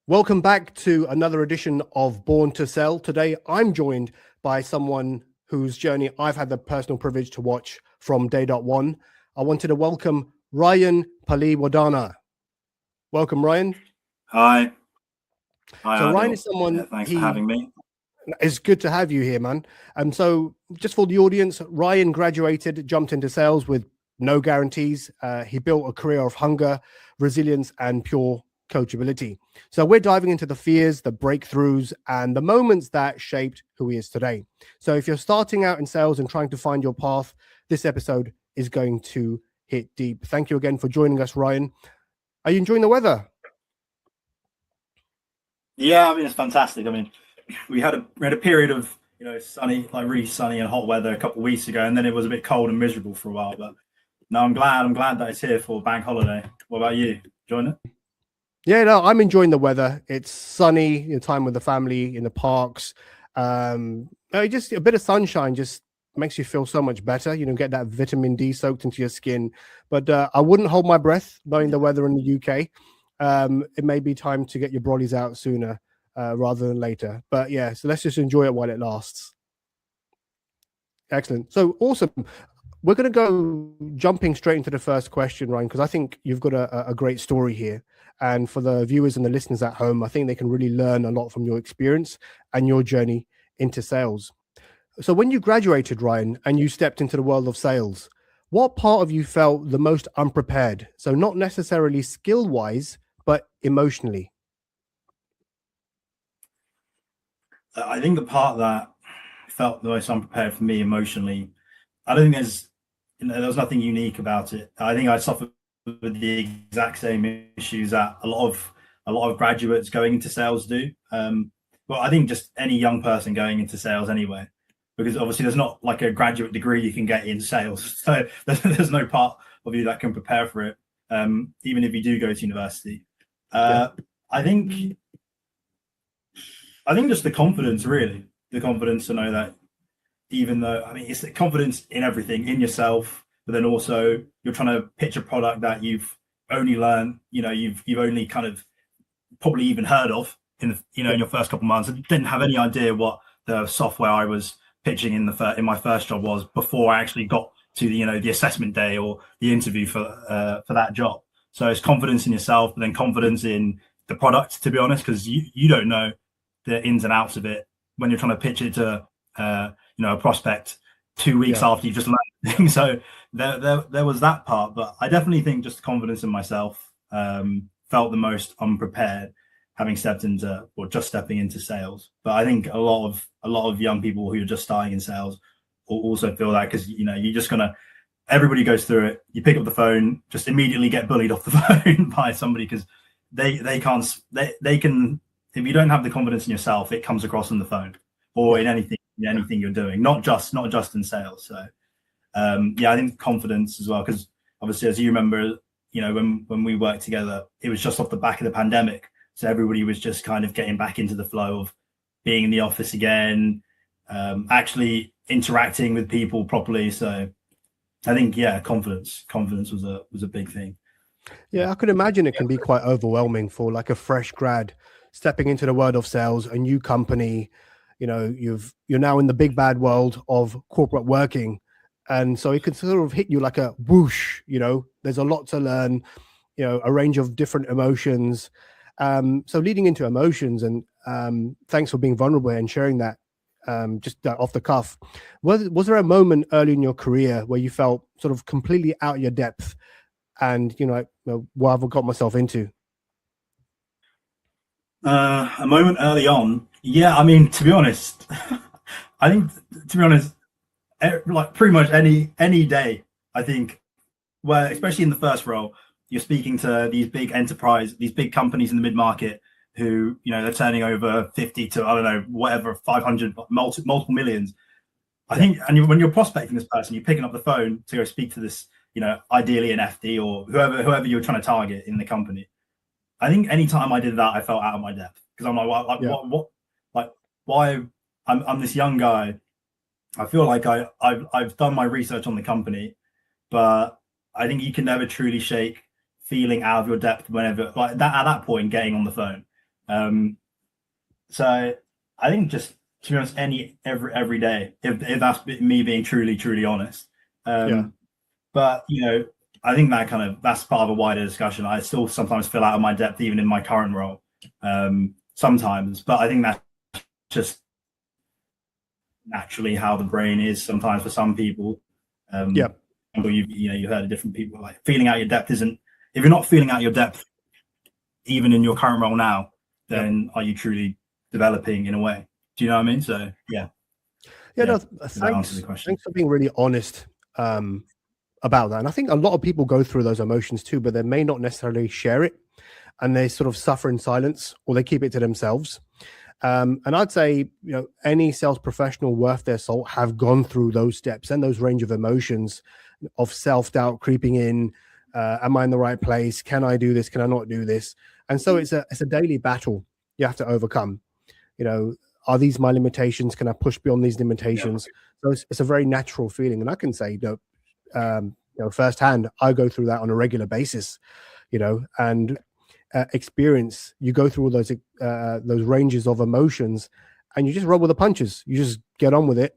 Welcome back to another edition of Born to Sell. Today, I'm joined by someone whose journey I've had the personal privilege to watch from day one. I wanted to welcome Ryan Palihawadana. Welcome, Ryan. Hi. Hi, So Adil. Ryan is someone, Thanks for having me. It's good to have you here, man. So just for the audience, Ryan graduated, jumped into sales with no guarantees. He built a career of hunger, resilience, and pure coachability. So we're diving into the fears, the breakthroughs, and the moments that shaped who he is today. So if you're starting out in sales and trying to find your path, this episode is going to hit deep. Thank you again for joining us, Ryan. Are you enjoying the weather? Yeah, I mean, it's fantastic. I mean, we had a period of sunny, like really sunny and hot weather a couple of weeks ago, and then it was a bit cold and miserable for a while. But no, I'm glad that it's here for bank holiday. What about you? Enjoying it? Yeah, no, I'm enjoying the weather. It's sunny, time with the family in the parks. Just a bit of sunshine just makes you feel so much better. Get that vitamin D soaked into your skin. But I wouldn't hold my breath knowing the weather in the UK. It may be time to get your brollies out sooner rather than later. But yeah, so let's just enjoy it while it lasts. Excellent. So awesome. We're going to go jumping straight into the first question, Ryan, because I think you've got a great story here. And for the viewers and the listeners at home, I think they can really learn a lot from your experience and your journey into sales. So when you graduated, Ryan, and you stepped into the world of sales, what part of you felt the most unprepared? So not necessarily skill-wise, but emotionally. I think the part that felt the most unprepared for me emotionally, I don't think there was nothing unique about it. I think I suffered with the exact same issues that a lot of graduates going into sales do. Well, I think just any young person going into sales anyway, because obviously there's not like a graduate degree you can get in sales, so there's no part of you that can prepare for it, even if you do go to university. I think just the confidence, really, the confidence to know that, even though, I mean, it's the confidence in everything, in yourself, but then also you're trying to pitch a product that you've only learned, you've only kind of probably even heard of in your first couple of months, and didn't have any idea what the software I was pitching in my first job was before I actually got to the assessment day or the interview for that job. So it's confidence in yourself, but then confidence in the product, to be honest, because you don't know the ins and outs of it when you're trying to pitch it to a prospect 2 weeks after you've just learned things. So there was that part, but I definitely think just confidence in myself, felt the most unprepared having stepping into sales. But I think a lot of young people who are just starting in sales also feel that, because you're just gonna, everybody goes through it. You pick up the phone, just immediately get bullied off the phone by somebody, because they can, if you don't have the confidence in yourself, it comes across on the phone or in anything you're doing, not just in sales. So I think confidence as well, because obviously, as you remember, when we worked together, it was just off the back of the pandemic, so everybody was just kind of getting back into the flow of being in the office again, actually interacting with people properly. So I think confidence was a big thing. Yeah, I could imagine it can be quite overwhelming for like a fresh grad stepping into the world of sales, a new company. You're now in the big bad world of corporate working, and so it could sort of hit you like a whoosh. There's a lot to learn, a range of different emotions. So leading into emotions, and thanks for being vulnerable and sharing that. Just off the cuff, was there a moment early in your career where you felt sort of completely out of your depth, and what have I got myself into? A moment early on, I mean, to be honest, I think, like pretty much any day, I think, where, especially in the first role, you're speaking to these big companies in the mid-market who, they're turning over 50 to, I don't know, whatever, 500, multiple millions. I think, and when you're prospecting this person, you're picking up the phone to go speak to this, ideally an FD or whoever you're trying to target in the company. I think anytime I did that, I felt out of my depth, because I'm like, why? I'm this young guy. I feel like I've done my research on the company, but I think you can never truly shake feeling out of your depth whenever, like that, at that point, getting on the phone. So I think just, to be honest, every day, if that's me being truly honest. But I think that's part of a wider discussion. I still sometimes feel out of my depth, even in my current role, sometimes. But I think that's just naturally how the brain is sometimes for some people. You've heard of different people, like feeling out your depth isn't. If you're not feeling out your depth, even in your current role now, then are you truly developing in a way? Do you know what I mean? So thanks for being really honest about that. And I think a lot of people go through those emotions too, but they may not necessarily share it, and they sort of suffer in silence, or they keep it to themselves. And I'd say, any sales professional worth their salt have gone through those steps and those range of emotions of self-doubt creeping in. Am I in the right place? Can I do this? Can I not do this? And so it's a daily battle you have to overcome. Are these my limitations? Can I push beyond these limitations? So it's a very natural feeling. And I can say, firsthand, I go through that on a regular basis, and experience. You go through all those ranges of emotions, and you just roll with the punches. You just get on with it,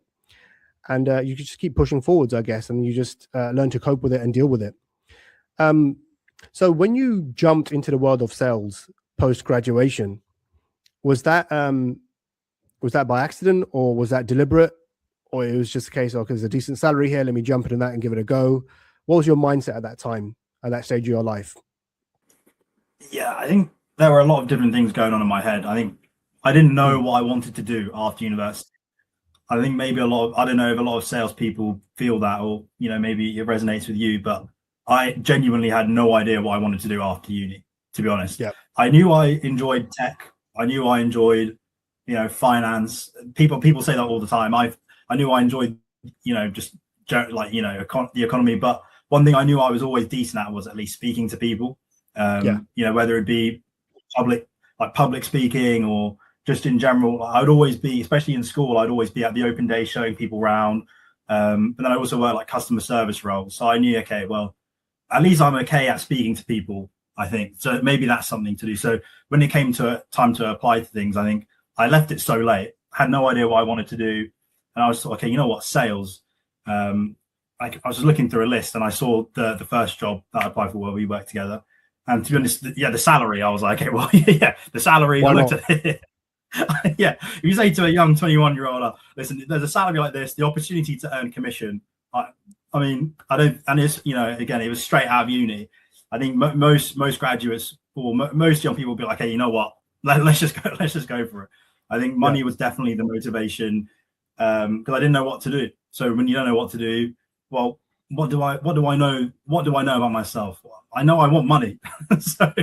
and you just keep pushing forwards, I guess, and you just learn to cope with it and deal with it. So when you jumped into the world of sales post graduation, was that by accident, or was that deliberate, or it was just a case of, there's a decent salary here, let me jump into that and give it a go? What was your mindset at that time, at that stage of your life? Yeah, I think there were a lot of different things going on in my head. I think I didn't know what I wanted to do after university. I think maybe I don't know if a lot of salespeople feel that, or maybe it resonates with you, but I genuinely had no idea what I wanted to do after uni, to be honest. I knew I enjoyed tech. I knew I enjoyed, finance. People say that all the time. I knew I enjoyed, just like, the economy. But one thing I knew I was always decent at was at least speaking to people. Whether it be public speaking or just in general. I would always be, especially in school, I'd always be at the open day showing people around. But then I also worked like customer service roles. So I knew, okay, well, at least I'm okay at speaking to people, I think. So maybe that's something to do. So when it came to time to apply to things, I think I left it so late, had no idea what I wanted to do. And I was like, okay, you know what, sales. I was just looking through a list, and I saw the first job that I applied for where we worked together. And to be honest, the salary, I was like, okay, well, the salary. I looked at it. If you say to a young 21-year-old, listen, there's a salary like this, the opportunity to earn commission. I mean, I don't, and it's, again, it was straight out of uni. I think most graduates or most young people will be like, hey, you know what? Let's just go for it. I think money was definitely the motivation, because I didn't know what to do. So when you don't know what to do, well, what do I know? What do I know about myself? I know I want money. So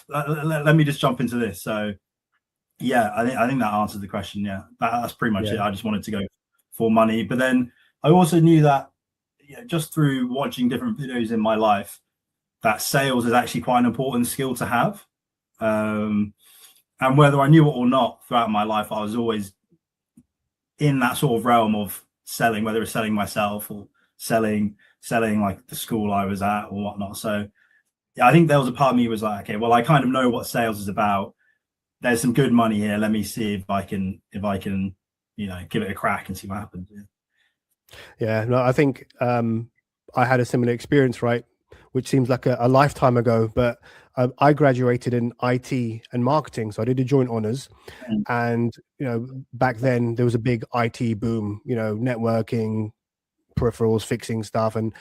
let me just jump into this. So I think that answered the question. That's pretty much it. I just wanted to go for money, but then I also knew that just through watching different videos in my life, that sales is actually quite an important skill to have. And whether I knew it or not, throughout my life, I was always in that sort of realm of selling, whether it's selling myself or selling like the school I was at or whatnot. So I think there was a part of me was like, okay, well, I kind of know what sales is about. There's some good money here. Let me see if I can, give it a crack and see what happens. No, I think I had a similar experience, right? Which seems like a lifetime ago, but I graduated in IT and marketing. So I did a joint honors. And, back then there was a big IT boom, networking, peripherals, fixing stuff. And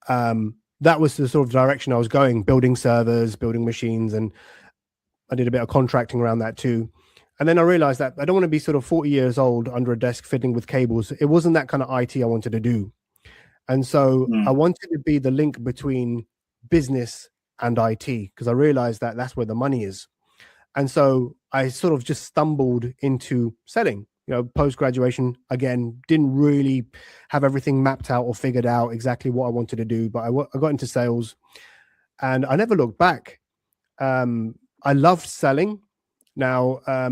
that was the sort of direction I was going, building servers, building machines. And I did a bit of contracting around that too. And then I realized that I don't want to be sort of 40 years old under a desk fiddling with cables. It wasn't that kind of IT I wanted to do. And so I wanted to be the link between business and IT, because I realized that that's where the money is. And so I sort of just stumbled into selling, post-graduation. Again, didn't really have everything mapped out or figured out exactly what I wanted to do, but I got into sales and I never looked back. I loved selling. Now, I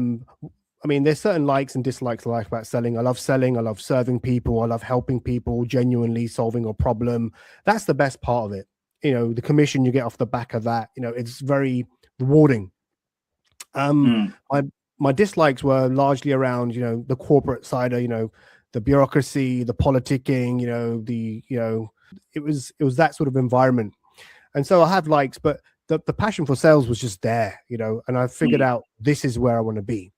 mean, there's certain likes and dislikes I like about selling. I love selling. I love serving people. I love helping people, genuinely solving a problem. That's the best part of it. The commission you get off the back of that, it's very rewarding. Mm. My dislikes were largely around, the corporate side of, the bureaucracy, the politicking, it was that sort of environment. And so I have likes, but the passion for sales was just there, and I figured Mm. out this is where I want to be.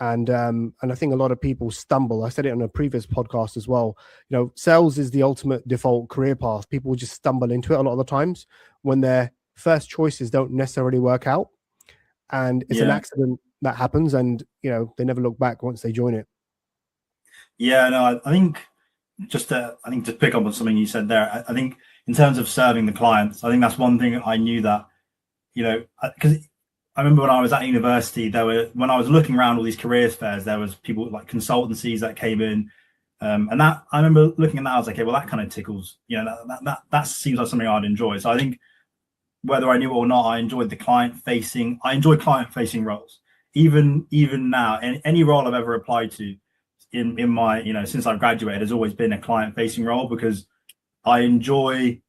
And I think a lot of people stumble. I said it on a previous podcast as well. Sales is the ultimate default career path. People just stumble into it a lot of the times when their first choices don't necessarily work out, and it's an Yeah. accident that happens, and they never look back once they join it. Yeah, no, I think to pick up on something you said there, I think in terms of serving the clients, I think that's one thing I knew that, because I remember when I was at university, when I was looking around all these careers fairs, there was people like consultancies that came in. And that I remember looking at that, I was like, okay, well, that kind of tickles, that seems like something I'd enjoy. So I think whether I knew it or not, I enjoy client facing roles. Even now, any role I've ever applied to in my, since I've graduated, has always been a client facing role, because I enjoy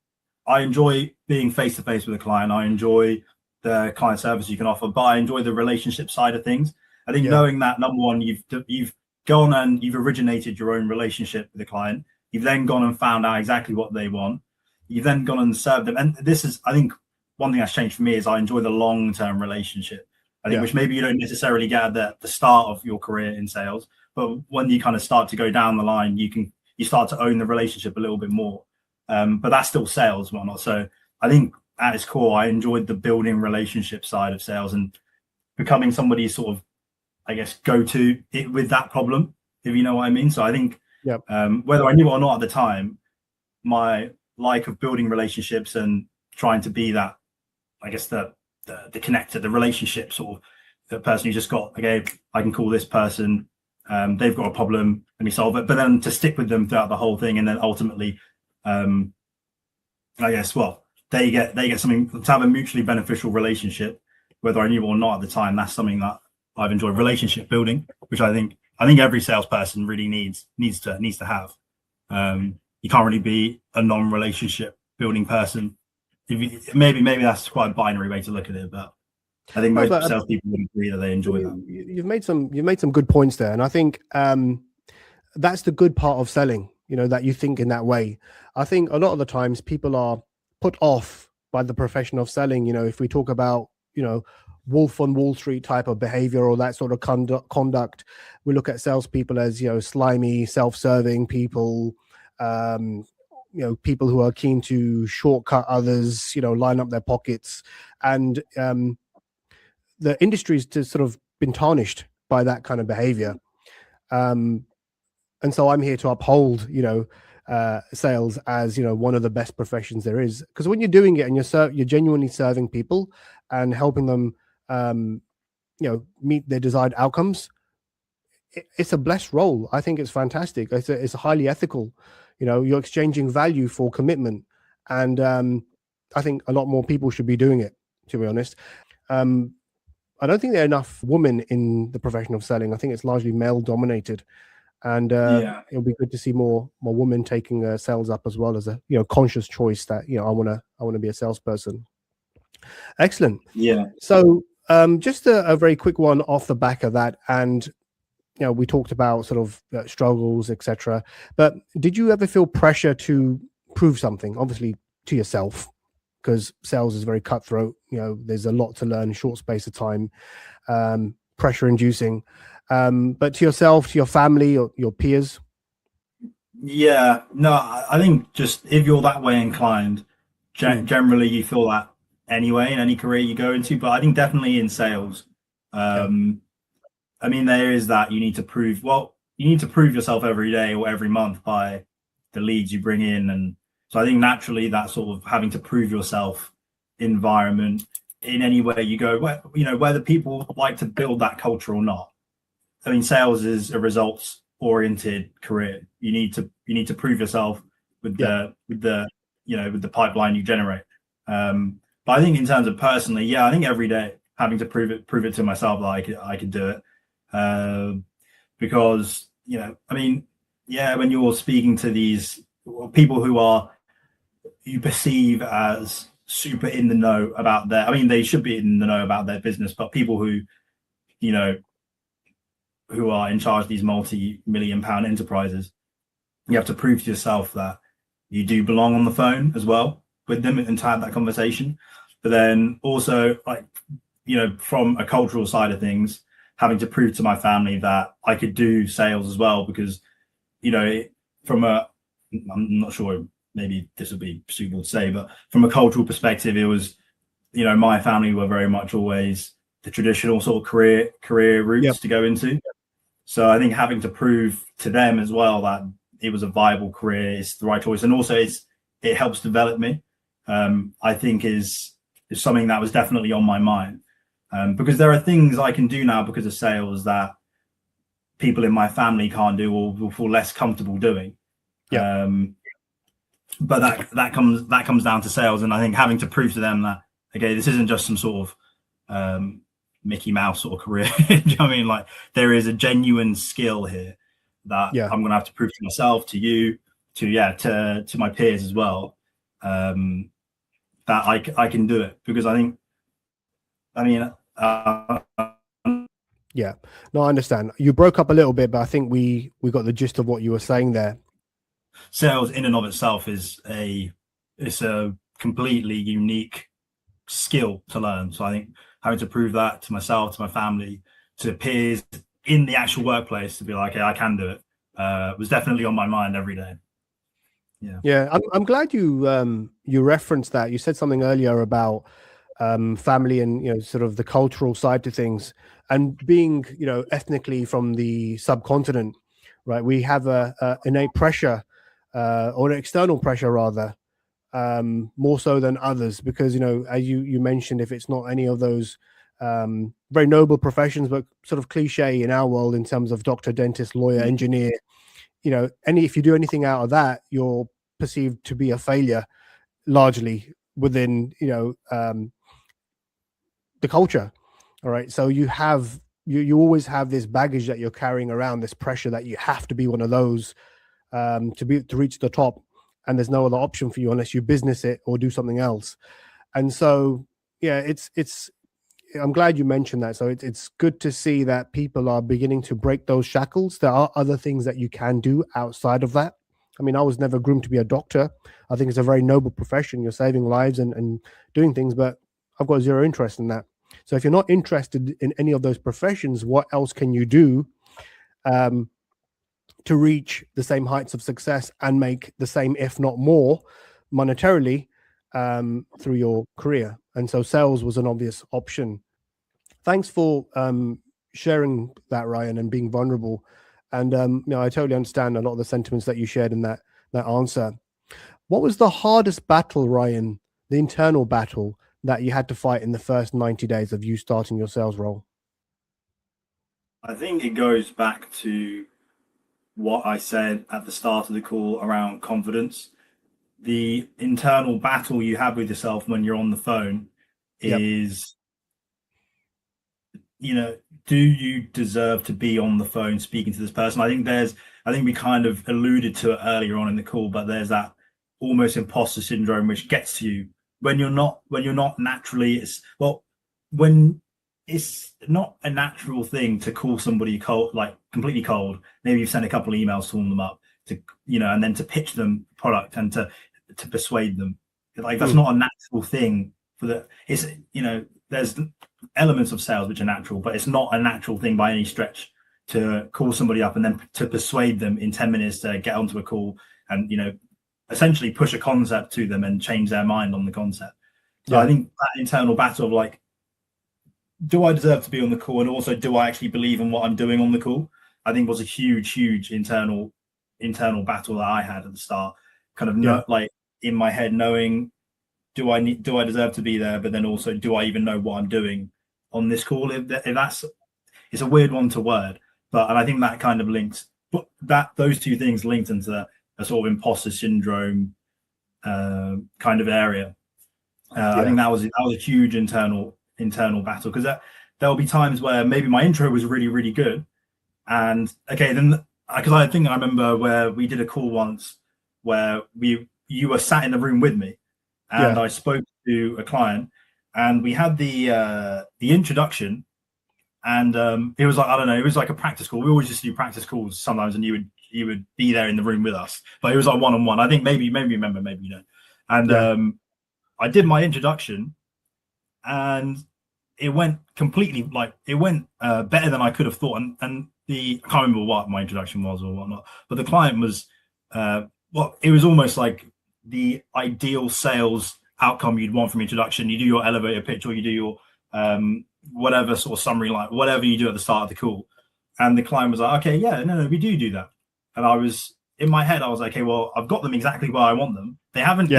being face to face with a client. I enjoy the client service you can offer, but I enjoy the relationship side of things. I think knowing that, number one, you've gone and you've originated your own relationship with the client. You've then gone and found out exactly what they want. You've then gone and served them. And this is, I think, one thing that's changed for me is I enjoy the long-term relationship. I think, which maybe you don't necessarily get at the start of your career in sales, but when you kind of start to go down the line, you start to own the relationship a little bit more. But that's still sales and whatnot. So I think at its core, I enjoyed the building relationship side of sales and becoming somebody sort of, I guess, go to it with that problem, if you know what I mean. So I think whether I knew it or not at the time, my like of building relationships and trying to be that, I guess, the connector, the relationship sort of the person who just got, okay, I can call this person, they've got a problem, let me solve it. But then to stick with them throughout the whole thing, and then ultimately, I guess, well, they get something, to have a mutually beneficial relationship, whether I knew or not at the time. That's something that I've enjoyed, relationship building, which I think every salesperson really needs to have. You can't really be a non-relationship building person. Maybe that's quite a binary way to look at it, but I think most salespeople would agree that they enjoy that. You've made some good points there, and I think that's the good part of selling. That you think in that way. I think a lot of the times people are put off by the profession of selling. If we talk about Wolf on Wall Street type of behavior or that sort of conduct, we look at salespeople as slimy, self-serving people. People who are keen to shortcut others, line up their pockets, and the industry's just sort of been tarnished by that kind of behavior. And so I'm here to uphold, sales as, one of the best professions there is. Because when you're doing it and you're genuinely serving people and helping them, meet their desired outcomes, it's a blessed role. I think it's fantastic. It's highly ethical. You're exchanging value for commitment. And I think a lot more people should be doing it, to be honest. I don't think there are enough women in the profession of selling. I think it's largely male dominated. And it'll be good to see more women taking sales up as well as a conscious choice that I want to be a salesperson. Excellent. Yeah. So just a very quick one off the back of that, and we talked about sort of struggles, etc. But did you ever feel pressure to prove something? Obviously to yourself, because sales is very cutthroat. There's a lot to learn in a short space of time. Pressure inducing. But to yourself, to your family, or your peers? Yeah, no, I think just if you're that way inclined, generally you feel that anyway in any career you go into. But I think definitely in sales, I mean, there is that you need to prove yourself every day or every month by the leads you bring in. And so I think naturally that sort of having to prove yourself environment in any way you go, whether people like to build that culture or not. I mean, sales is a results-oriented career. You need to prove yourself with the pipeline you generate. But I think in terms of personally, I think every day having to prove it to myself that I could do it. Because I mean, when you're speaking to these people who you perceive as super in the know about their, I mean, they should be in the know about their business, but people who, you know, who are in charge of these multi-million pound enterprises, you have to prove to yourself that you do belong on the phone as well with them and to have that conversation. But then also, like, you know, from a cultural side of things, having to prove to my family that I could do sales as well, because, you know, from a, I'm not sure, maybe this would be suitable to say, but from a cultural perspective, it was, you know, my family were very much always the traditional sort of career routes to go into. So I think having to prove to them as well that it was a viable career, it's the right choice, and also it helps develop me. I think is something that was definitely on my mind, because there are things I can do now because of sales that people in my family can't do or will feel less comfortable doing. But that comes down to sales, and I think having to prove to them that, okay, this isn't just some sort of Mickey Mouse sort of career. Do you know what I mean? Like, there is a genuine skill here that I'm going to have to prove to myself, to you, to my peers as well, that I can do it, because I think, I mean, yeah, no, I understand. You broke up a little bit, but I think we got the gist of what you were saying there. Sales in and of itself is a completely unique skill to learn. So I think having to prove that to myself, to my family, to peers in the actual workplace, to be like, okay, I can do it, was definitely on my mind every day. Yeah, I'm glad you referenced that. You said something earlier about family and, you know, sort of the cultural side to things, and being, you know, ethnically from the subcontinent, right? We have a innate pressure, or an external pressure rather, more so than others, because, you know, as you mentioned, if it's not any of those very noble professions, but sort of cliche in our world in terms of doctor, dentist, lawyer, engineer, you know, if you do anything out of that, you're perceived to be a failure, largely within, you know, the culture. All right, so you always have this baggage that you're carrying around, this pressure that you have to be one of those, to reach the top, and there's no other option for you unless you business it or do something else. And so, yeah, it's I'm glad you mentioned that. So it's good to see that people are beginning to break those shackles. There are other things that you can do outside of that. I mean, I was never groomed to be a doctor. I think it's a very noble profession. You're saving lives and doing things, but I've got zero interest in that. So if you're not interested in any of those professions, what else can you do to reach the same heights of success and make the same, if not more, monetarily through your career? And so sales was an obvious option. Thanks for sharing that, Ryan, and being vulnerable. And you know, I totally understand a lot of the sentiments that you shared in that answer. What was the hardest battle, Ryan, the internal battle that you had to fight in the first 90 days of you starting your sales role? I think it goes back to what I said at the start of the call around confidence. The internal battle you have with yourself when you're on the phone is, you know, do you deserve to be on the phone speaking to this person? I think we kind of alluded to it earlier on in the call, but there's that almost imposter syndrome which gets to you when you're not naturally, when it's not a natural thing to call somebody cold, like completely cold. Maybe you've sent a couple of emails to warm them up, to, you know, and then to pitch them product and to persuade them. Like, that's not a natural thing for the, it's, you know, there's elements of sales which are natural, but it's not a natural thing by any stretch to call somebody up and then to persuade them in 10 minutes to get onto a call and, you know, essentially push a concept to them and change their mind on the concept. So I think that internal battle of, like, do I deserve to be on the call, and also, do I actually believe in what I'm doing on the call, I think was a huge internal battle that I had at the start. Kind of like in my head, knowing, do I deserve to be there, but then also, do I even know what I'm doing on this call? If that's, it's a weird one to word, but, and I think that kind of links, but those two things linked into a sort of imposter syndrome kind of area. I think that was a huge internal battle, because there'll be times where maybe my intro was really good, and okay, then, because I think I remember where we did a call once where you were sat in the room with me, and I spoke to a client, and we had the introduction, and it was like, I don't know, it was like a practice call. We always just do practice calls sometimes, and you would be there in the room with us, but it was like one-on-one. I think maybe you remember, maybe you don't. And I did my introduction, and it went completely, like, it went better than I could have thought. And I can't remember what my introduction was or whatnot, but the client was it was almost like the ideal sales outcome you'd want from introduction. You do your elevator pitch, or you do your whatever sort of summary, like whatever you do at the start of the call. And the client was like, okay, yeah, no, we do that. And I was in my head, I was like, okay, well, I've got them exactly where I want them. They haven't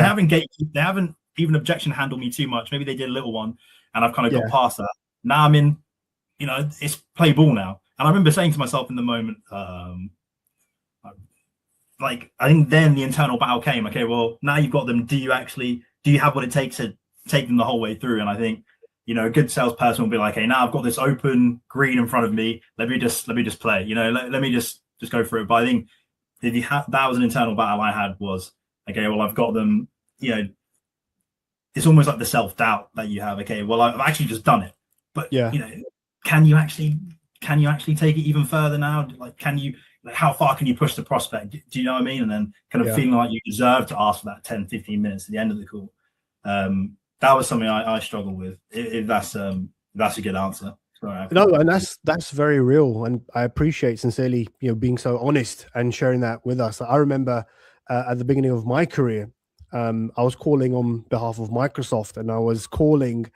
even objection handled me too much. Maybe they did a little one, and I've kind of got past that. Now I'm in, it's play ball now. And I remember saying to myself in the moment, like, I think then the internal battle came. Okay, well, now you've got them. Do you have what it takes to take them the whole way through? And I think, a good salesperson will be like, hey, now I've got this open green in front of me. Let me just play. Let me just go for it. But I think that was an internal battle I had. Was, okay, well, I've got them. It's almost like the self-doubt that you have. Okay, well, I've actually just done it. But can you actually take it even further now? Like, how far can you push the prospect? Do you know what I mean? And then kind of feeling like you deserve to ask for that 10, 15 minutes at the end of the call. That was something I struggle with. If that's a good answer. Sorry, no, and that's very real, and I appreciate sincerely, being so honest and sharing that with us. I remember at the beginning of my career, I was calling on behalf of Microsoft, and I was calling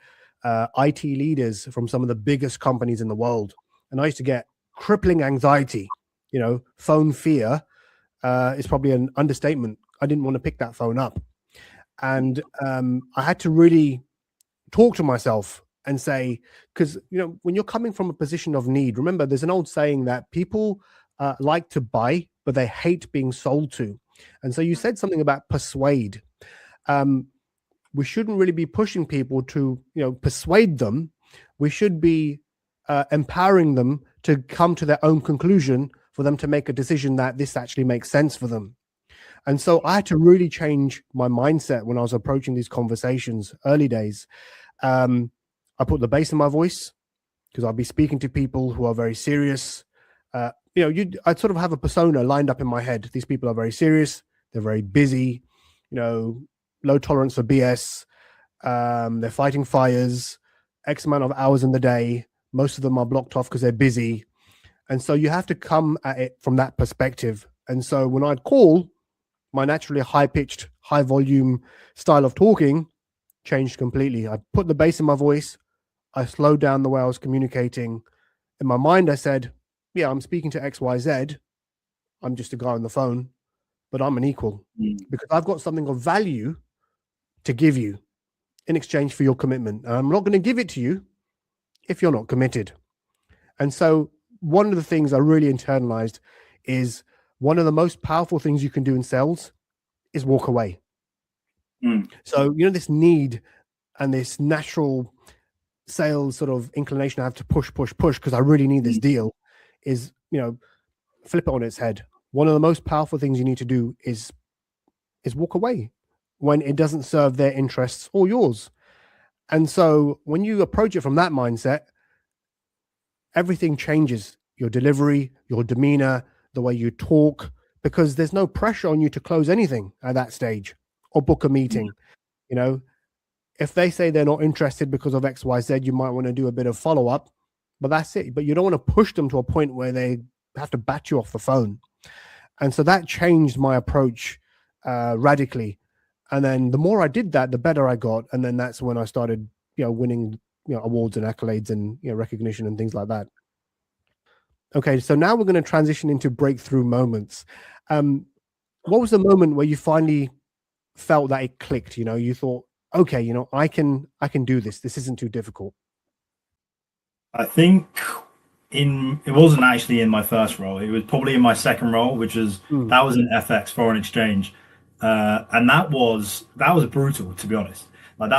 IT leaders from some of the biggest companies in the world, and I used to get crippling anxiety. Phone fear is probably an understatement. I didn't want to pick that phone up. And I had to really talk to myself and say, because, when you're coming from a position of need, remember, there's an old saying that people like to buy, but they hate being sold to. And so you said something about persuade. We shouldn't really be pushing people to, persuade them. We should be empowering them to come to their own conclusion, for them to make a decision that this actually makes sense for them. And so I had to really change my mindset when I was approaching these conversations early days. I put the bass in my voice, because I'll be speaking to people who are very serious. I'd sort of have a persona lined up in my head. These people are very serious. They're very busy, low tolerance for BS. They're fighting fires, X amount of hours in the day. Most of them are blocked off because they're busy. And so you have to come at it from that perspective. And so when I'd call, my naturally high-pitched, high-volume style of talking changed completely. I put the bass in my voice. I slowed down the way I was communicating. In my mind, I said, yeah, I'm speaking to XYZ. I'm just a guy on the phone, but I'm an equal because I've got something of value to give you in exchange for your commitment. And I'm not going to give it to you if you're not committed. And so one of the things I really internalized is one of the most powerful things you can do in sales is walk away. So, this need and this natural sales sort of inclination I have to push because I really need this deal is, flip it on its head. One of the most powerful things you need to do is walk away when it doesn't serve their interests or yours. And so when you approach it from that mindset, everything changes. Your delivery, your demeanor, the way you talk, because there's no pressure on you to close anything at that stage or book a meeting. If they say they're not interested because of XYZ, you might want to do a bit of follow-up, but that's it. But you don't want to push them to a point where they have to bat you off the phone. And so that changed my approach radically. And then the more I did that, the better I got. And then that's when I started, winning, awards and accolades and, recognition and things like that. Okay, so now we're going to transition into breakthrough moments. What was the moment where you finally felt that it clicked? You thought, okay, I can do this. This isn't too difficult. I think it wasn't actually in my first role. It was probably in my second role, which was that was in FX, foreign exchange, and that was brutal, to be honest. Like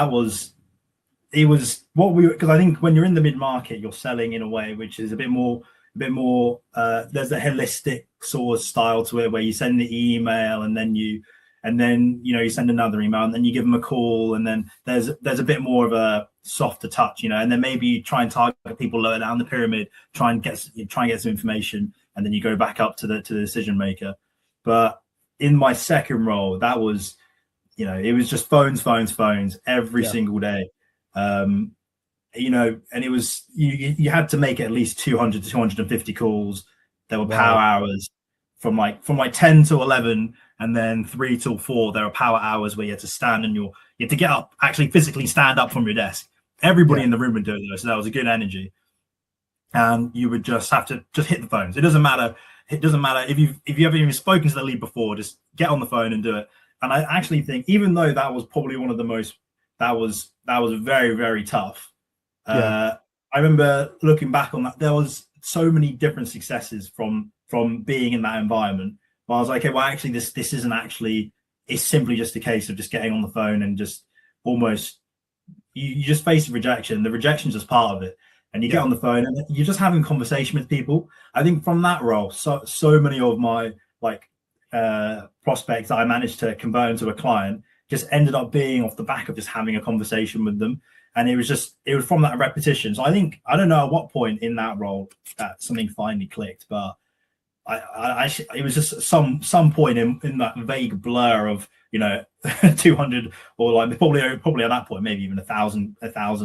it was what because I think when you're in the mid market, you're selling in a way which is a bit more. There's a holistic sort of style to it where you send the email and then you and then you send another email, and then you give them a call, and then there's a bit more of a softer touch, and then maybe you try and target people lower down the pyramid, try and get some information, and then you go back up to the decision maker. But in my second role, that was, it was just phones every single day. And it was, you had to make at least 200 to 250 calls. There were power hours from like 10 to 11, and then 3 till 4. There were power hours where you had to stand and you had to get up, actually physically stand up from your desk. Everybody in the room would do it, so that was a good energy. And you would just have to just hit the phones. It doesn't matter if you haven't even spoken to the lead before, just get on the phone and do it. And I actually think, even though that was probably one of the most, that was very, very tough. I remember looking back on that, there was so many different successes from being in that environment. But I was like, okay, well, actually, this isn't actually, it's simply just a case of just getting on the phone and just almost, you just face rejection. The rejection's just part of it. And you get on the phone and you're just having conversation with people. I think from that role, so many of my prospects that I managed to convert into a client just ended up being off the back of just having a conversation with them. And it was from that repetition. So I think, I don't know at what point in that role that something finally clicked, but it was just some point in that vague blur of 200, or like probably at that point maybe even 1,000,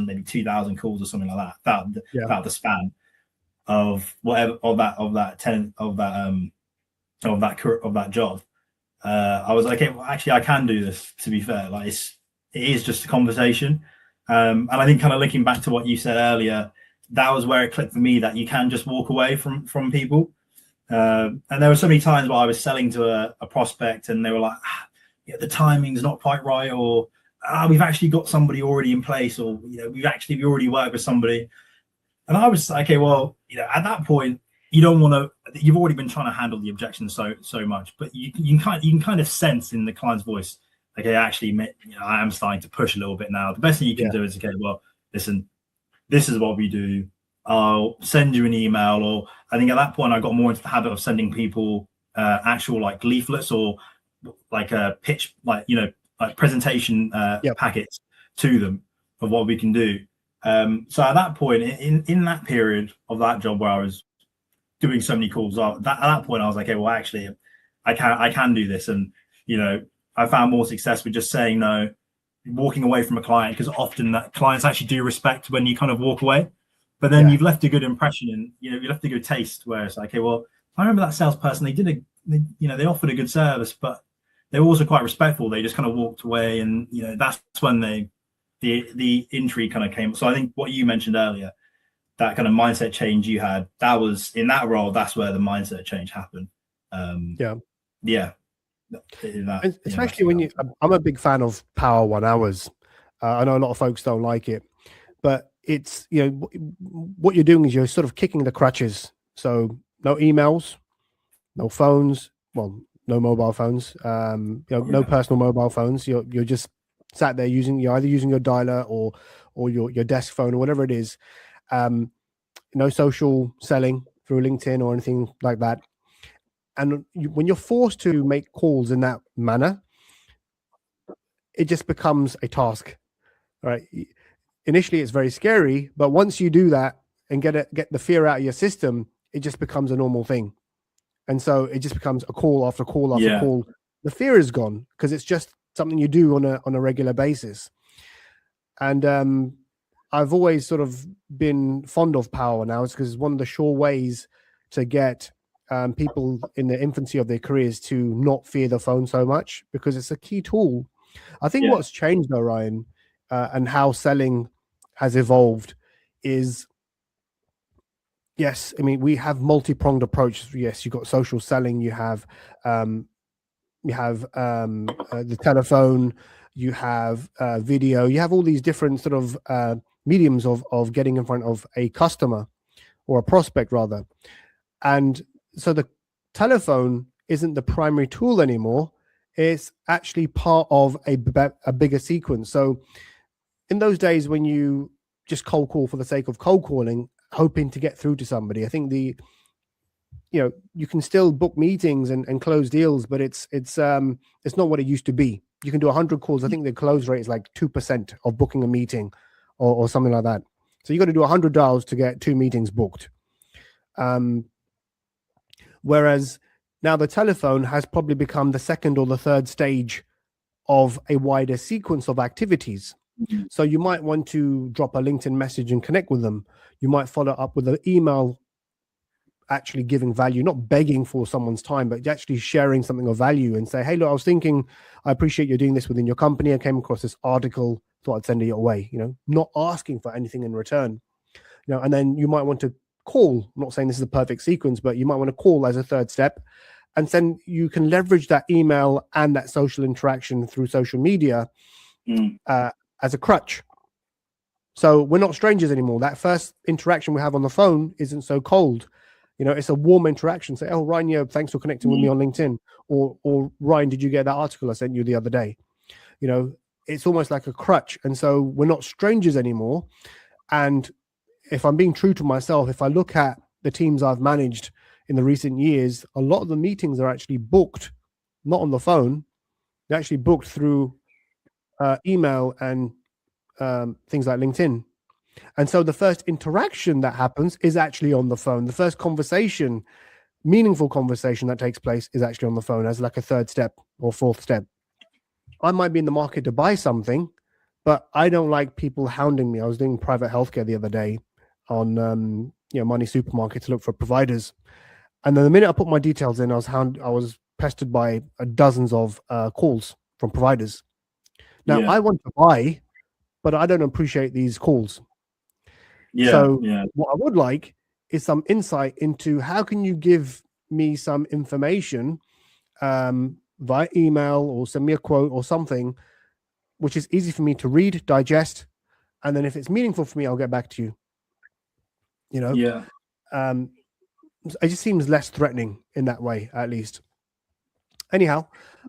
maybe 2,000 calls or something like that. About the span of whatever of that job. I was like, okay, well, actually I can do this. To be fair, like it is just a conversation. And I think, kind of looking back to what you said earlier, that was where it clicked for me, that you can just walk away from people. And there were so many times where I was selling to a prospect and they were like, the timing's not quite right, or we've actually got somebody already in place, or we already work with somebody. And I was like, okay, well, at that point, you don't want to, you've already been trying to handle the objection so much, but you can kind of sense in the client's voice, okay, actually, I am starting to push a little bit now. The best thing you can do is, okay, well, listen, this is what we do. I'll send you an email. Or I think at that point I got more into the habit of sending people actual like leaflets, or like a pitch, like presentation packets to them of what we can do. So at that point, in that period of that job where I was doing so many calls, at that point I was like, okay, well, actually I can do this. And I found more success with just saying no, walking away from a client, because often that clients actually do respect when you kind of walk away. But then you've left a good impression, and you left a good taste, where it's like, okay, well, I remember that salesperson, they offered a good service, but they were also quite respectful. They just kind of walked away, and that's when the intrigue kind of came. So I think what you mentioned earlier, that kind of mindset change you had, that was in that role, that's where the mindset change happened. Especially when I'm a big fan of Power 1 Hours. I know a lot of folks don't like it, but it's, what you're doing is you're sort of kicking the crutches. So no emails, no phones, well, no mobile phones, no personal mobile phones. You're just sat there you're either using your dialer or your desk phone or whatever it is. No social selling through LinkedIn or anything like that. And when you're forced to make calls in that manner, it just becomes a task, right? Initially, it's very scary, but once you do that and get the fear out of your system, it just becomes a normal thing. And so it just becomes a call after call after call. The fear is gone because it's just something you do on a regular basis. And I've always sort of been fond of Power now, because it's one of the sure ways to get people in the infancy of their careers to not fear the phone so much, because it's a key tool. I think what's changed though, Ryan, and how selling has evolved is, yes, I mean, we have multi-pronged approach. Yes, you've got social selling, you have the telephone, you have video, you have all these different sort of mediums of getting in front of a customer or a prospect rather. And so the telephone isn't the primary tool anymore. It's actually part of a bigger sequence. So in those days when you just cold call for the sake of cold calling, hoping to get through to somebody, I think you can still book meetings and close deals, but it's not what it used to be. You can do 100 calls. I think the close rate is like 2% of booking a meeting or something like that. So you got to do 100 dials to get 2 meetings booked. Whereas now the telephone has probably become the second or the third stage of a wider sequence of activities. So you might want to drop a LinkedIn message and connect with them. You might follow up with an email, actually giving value, not begging for someone's time, but actually sharing something of value and say, hey, look, I was thinking, I appreciate you doing this within your company. I came across this article, thought I'd send it your way, not asking for anything in return. And then you might want to call. I'm not saying this is a perfect sequence, but you might want to call as a third step. And then you can leverage that email and that social interaction through social media as a crutch. So we're not strangers anymore. That first interaction we have on the phone isn't so cold. It's a warm interaction. Say, oh, Ryan, thanks for connecting with me on LinkedIn. Or Ryan, did you get that article I sent you the other day? It's almost like a crutch. And so we're not strangers anymore. And if I'm being true to myself, if I look at the teams I've managed in the recent years, a lot of the meetings are actually booked, not on the phone. They're actually booked through email and things like LinkedIn. And so the first interaction that happens is actually on the phone. The first conversation, meaningful conversation that takes place is actually on the phone as like a third step or fourth step. I might be in the market to buy something, but I don't like people hounding me. I was doing private healthcare the other day on Money Supermarket to look for providers. And then the minute I put my details in, I was pestered by dozens of calls from providers. Now, I want to buy, but I don't appreciate these calls. What I would like is some insight into how can you give me some information via email or send me a quote or something, which is easy for me to read, digest, and then if it's meaningful for me, I'll get back to you. It just seems less threatening in that way, at least. Anyhow,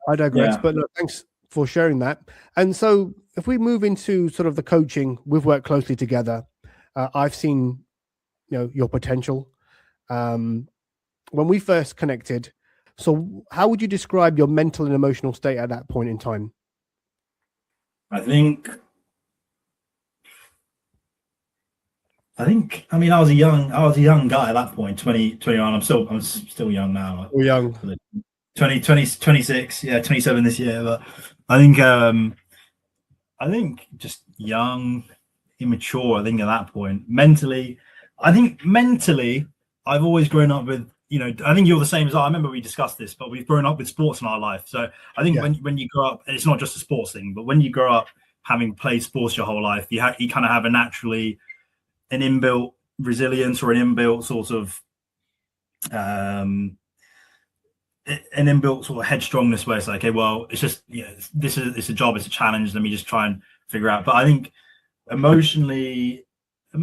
I digress, but look, thanks for sharing that. And so if we move into sort of the coaching, we've worked closely together. I've seen, your potential. When we first connected, so how would you describe your mental and emotional state at that point in time? I was a young guy at that point, 20, 21. I'm still young now. We're young. 20, 26, 27 this year. But I think just young, immature. I think at that point, mentally, I've always grown up with, I think you're the same as I remember we discussed this, but we've grown up with sports in our life. So I think when you grow up, it's not just a sports thing, but when you grow up having played sports your whole life, you kind of have an inbuilt resilience or an inbuilt sort of headstrongness where it's like, okay, well, it's just, it's a job, it's a challenge. Let me just try and figure out. But I think emotionally, I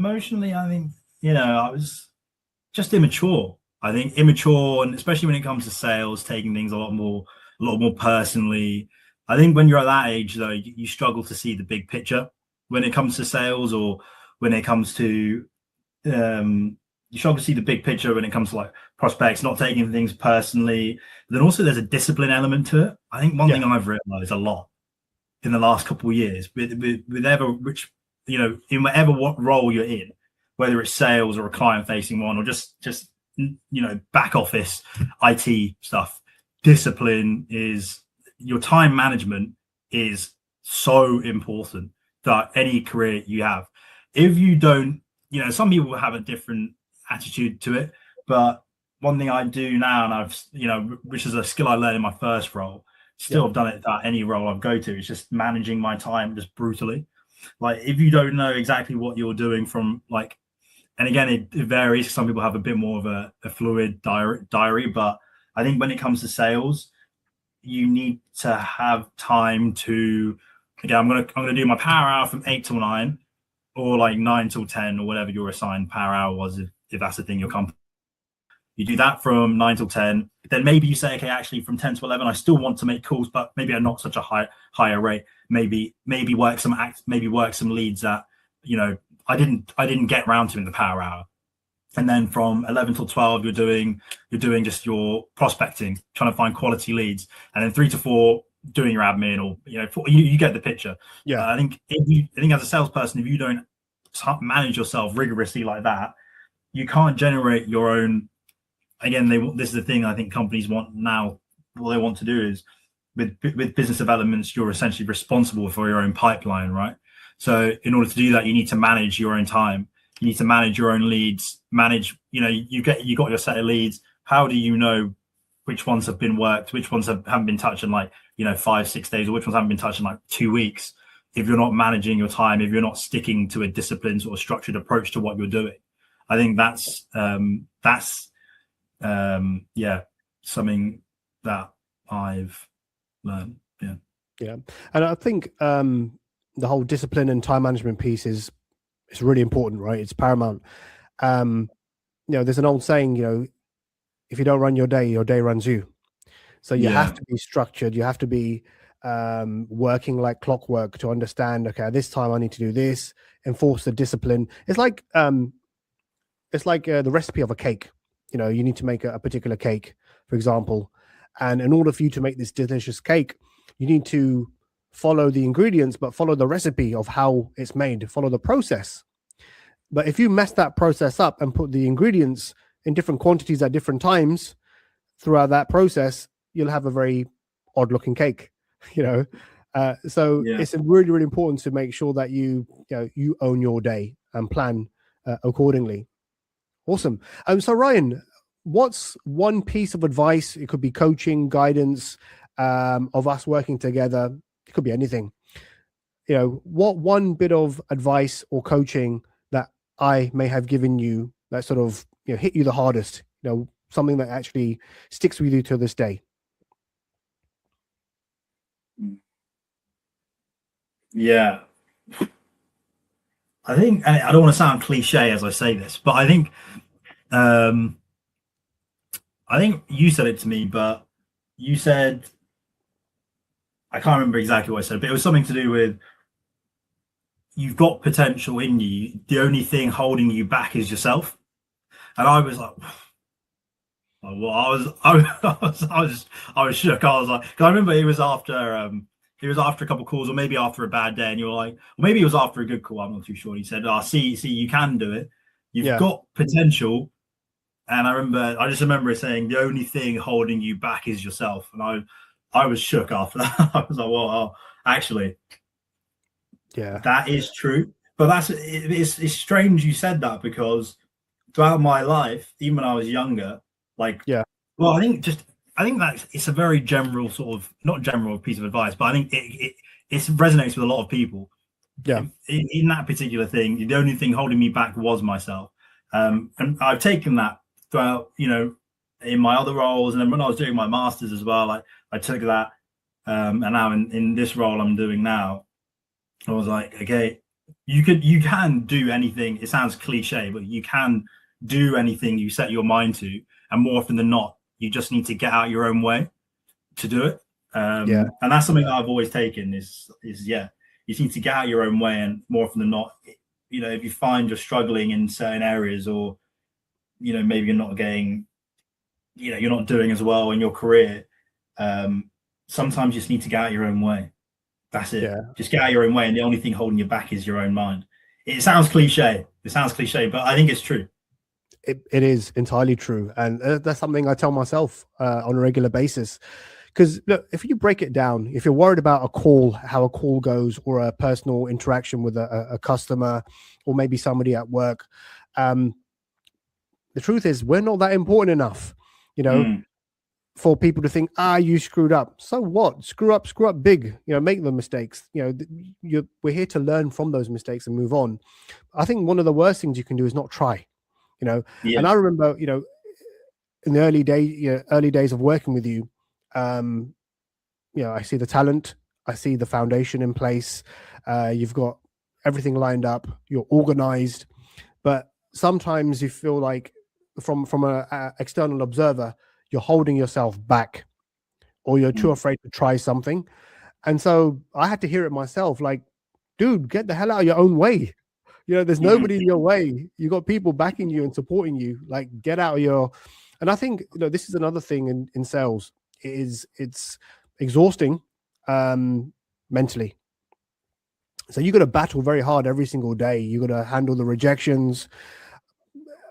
think, I was just immature. I think immature, and especially when it comes to sales, taking things a lot more personally. I think when you're at that age, though, you struggle to see the big picture when it comes to sales, or when it comes to you struggle to see the big picture when it comes to like prospects, not taking things personally. But then also there's a discipline element to it. I think one thing I've realized a lot in the last couple of years with in whatever role you're in, whether it's sales or a client facing one, or just back office IT stuff, discipline is, your time management is so important that any career you have. If you don't, some people have a different attitude to it, but one thing I do now, and I've, which is a skill I learned in my first role, still have done it at any role I go to, is just managing my time just brutally. Like, if you don't know exactly what you're doing from like, and again, it varies. Some people have a bit more of a fluid diary, but I think when it comes to sales, you need to have time to, again, I'm gonna do my power hour from 8 till 9, or like 9 till 10, or whatever your assigned power hour was, if that's the thing your company. You do that from 9 till 10. Then maybe you say, okay, actually from 10 to 11, I still want to make calls, but maybe I'm not such a higher rate. Maybe work some leads that I didn't get around to in the power hour. And then from 11 till 12, you're doing just your prospecting, trying to find quality leads. And then 3 to 4, doing your admin, or you get the picture. Yeah. I think as a salesperson, if you don't manage yourself rigorously like that, you can't generate your own. Again, this is the thing I think companies want now. What they want to do is with business developments, you're essentially responsible for your own pipeline, right? So in order to do that, you need to manage your own time. You need to manage your own leads. You got your set of leads. How do you know which ones have been worked, which ones haven't been touched in 5-6 days, or which ones haven't been touched in 2 weeks? If you're not managing your time, if you're not sticking to a disciplined or structured approach to what you're doing, I think that's something that I've learned. Yeah, and I think the whole discipline and time management piece is really important, right? It's paramount. There's an old saying, if you don't run your day runs you. So you have to be structured. You have to be working like clockwork to understand, okay, at this time I need to do this, enforce the discipline. It's like the recipe of a cake. You need to make a particular cake, for example. And in order for you to make this delicious cake, you need to follow the ingredients, but follow the recipe of how it's made, follow the process. But if you mess that process up and put the ingredients in different quantities at different times throughout that process, you'll have a very odd looking cake, So it's really, really important to make sure that you own your day and plan accordingly. Awesome. So Ryan, what's one piece of advice? It could be coaching, guidance, of us working together. It could be anything. What one bit of advice or coaching that I may have given you that sort of hit you the hardest? Something that actually sticks with you to this day. Yeah. I think, and I don't want to sound cliche as I say this, but I think you said it to me, but you said, I can't remember exactly what I said, but it was something to do with, you've got potential in you. The only thing holding you back is yourself. And I was like, well, I was shook. I was like, because I remember it was after a couple of calls, or maybe after a bad day, and you were like, or maybe it was after a good call. I'm not too sure. He said, see, you can do it. You've got potential. And I just remember saying, the only thing holding you back is yourself. And I was shook after that. I was like, well, actually, that is true. But it's strange you said that, because throughout my life, even when I was younger, well, I think that it's a very general sort of, not general piece of advice, but I think it resonates with a lot of people. Yeah. In that particular thing, the only thing holding me back was myself. And I've taken that throughout, in my other roles, and then when I was doing my masters as well, I took that, and now in this role I'm doing now, I was like, okay, you can do anything. It sounds cliche, but you can do anything you set your mind to, and more often than not, you just need to get out your own way to do it. And that's something that I've always taken is you need to get out your own way, and more often than not, if you find you're struggling in certain areas, or maybe you're not getting, you're not doing as well in your career, sometimes you just need to get out your own way. That's it. Just get out your own way, and the only thing holding you back is your own mind. It sounds cliche, but I think it's true. It is entirely true, and that's something I tell myself on a regular basis. Because look, if you break it down, if you're worried about a call, how a call goes, or a personal interaction with a customer, or maybe somebody at work, the truth is we're not that important enough, for people to think, you screwed up. So what? Screw up big, make the mistakes. We're here to learn from those mistakes and move on. I think one of the worst things you can do is not try, And I remember, in the early days of working with you, I see the talent, I see the foundation in place. You've got everything lined up, you're organized, but sometimes you feel like from an external observer, you're holding yourself back, or you're too afraid to try something. And so I had to hear it myself, like, dude, get the hell out of your own way. There's nobody in your way. You got people backing you and supporting you. Like, get out of your. And I think this is another thing in sales. It's exhausting mentally. So you got to battle very hard every single day. You got to handle the rejections.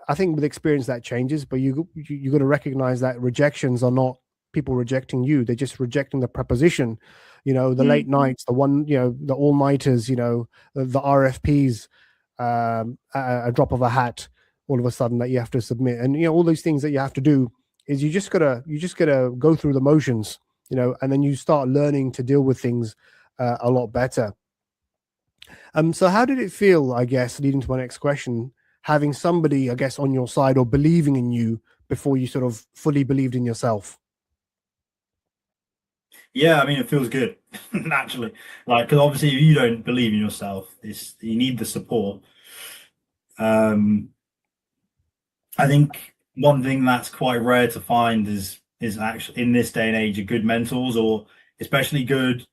I think with experience that changes, but you got to recognize that rejections are not people rejecting you. They're just rejecting the preposition. The late nights, the the all-nighters, the RFPs, a drop of a hat, all of a sudden that you have to submit, and all those things that you have to do is you just gotta go through the motions, and then you start learning to deal with things a lot better. So how did it feel, I guess, leading to my next question, having somebody, I guess, on your side or believing in you before you sort of fully believed in yourself? Yeah, I mean, it feels good, naturally. Like, because obviously, if you don't believe in yourself, you need the support. I think one thing that's quite rare to find is actually in this day and age, good mentors, or especially good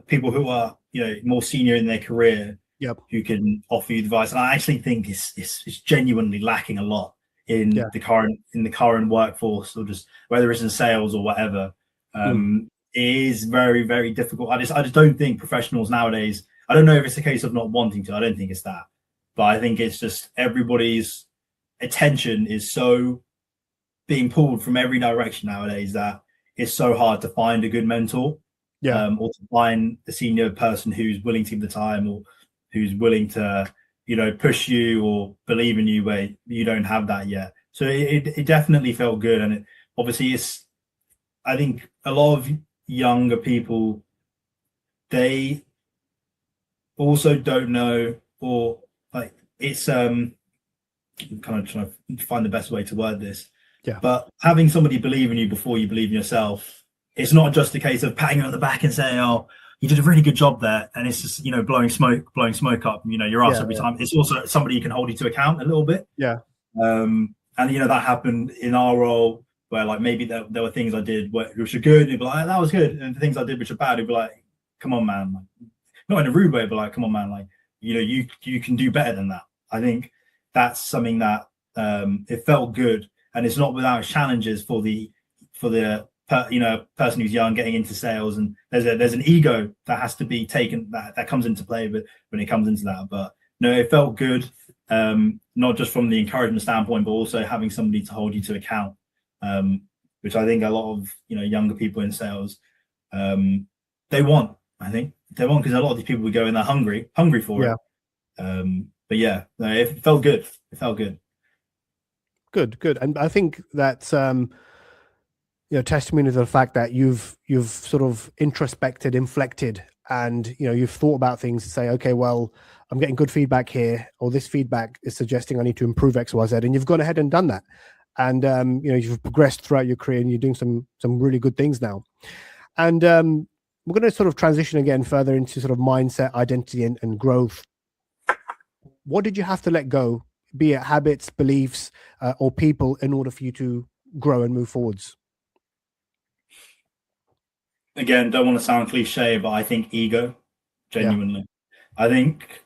people who are more senior in their career, who can offer you advice. And I actually think it's genuinely lacking a lot in the current workforce, or just whether it's in sales or whatever. It is very, very difficult. I just don't think professionals nowadays, I don't know if it's a case of not wanting to, I don't think it's that, but I think it's just everybody's attention is so being pulled from every direction nowadays that it's so hard to find a good mentor, or to find a senior person who's willing to give the time, or who's willing to push you or believe in you where you don't have that yet. So it definitely felt good. And obviously I think a lot of younger people, they also don't know, or like it's I'm kind of trying to find the best way to word this, but having somebody believe in you before you believe in yourself, it's not just a case of patting you on the back and saying, oh, you did a really good job there, and it's just blowing smoke up your ass every time. It's also somebody who can hold you to account a little bit. And that happened in our role, where like maybe there were things I did which are good, and he'd be like, that was good, and the things I did which are bad, he'd be like, come on, man, like, not in a rude way, but like, come on, man, like you can do better than that. I think that's something that it felt good, and it's not without challenges for the person who's young getting into sales, and there's an ego that has to be taken, that comes into play, but when it comes into that. But no, it felt good, not just from the encouragement standpoint, but also having somebody to hold you to account. Which I think a lot of younger people in sales they want. I think they want, because a lot of these people would go in there hungry for it. But yeah, no, it felt good. It felt good. Good. And I think that's testimony to the fact that you've sort of introspected, inflected, and you've thought about things to say, okay, well, I'm getting good feedback here, or this feedback is suggesting I need to improve X, Y, Z, and you've gone ahead and done that. And you've progressed throughout your career, and you're doing some really good things now. And we're going to sort of transition again further into sort of mindset, identity, and growth. What did you have to let go, be it habits, beliefs, or people, in order for you to grow and move forwards? Again, don't want to sound cliche, but I think ego, genuinely. I think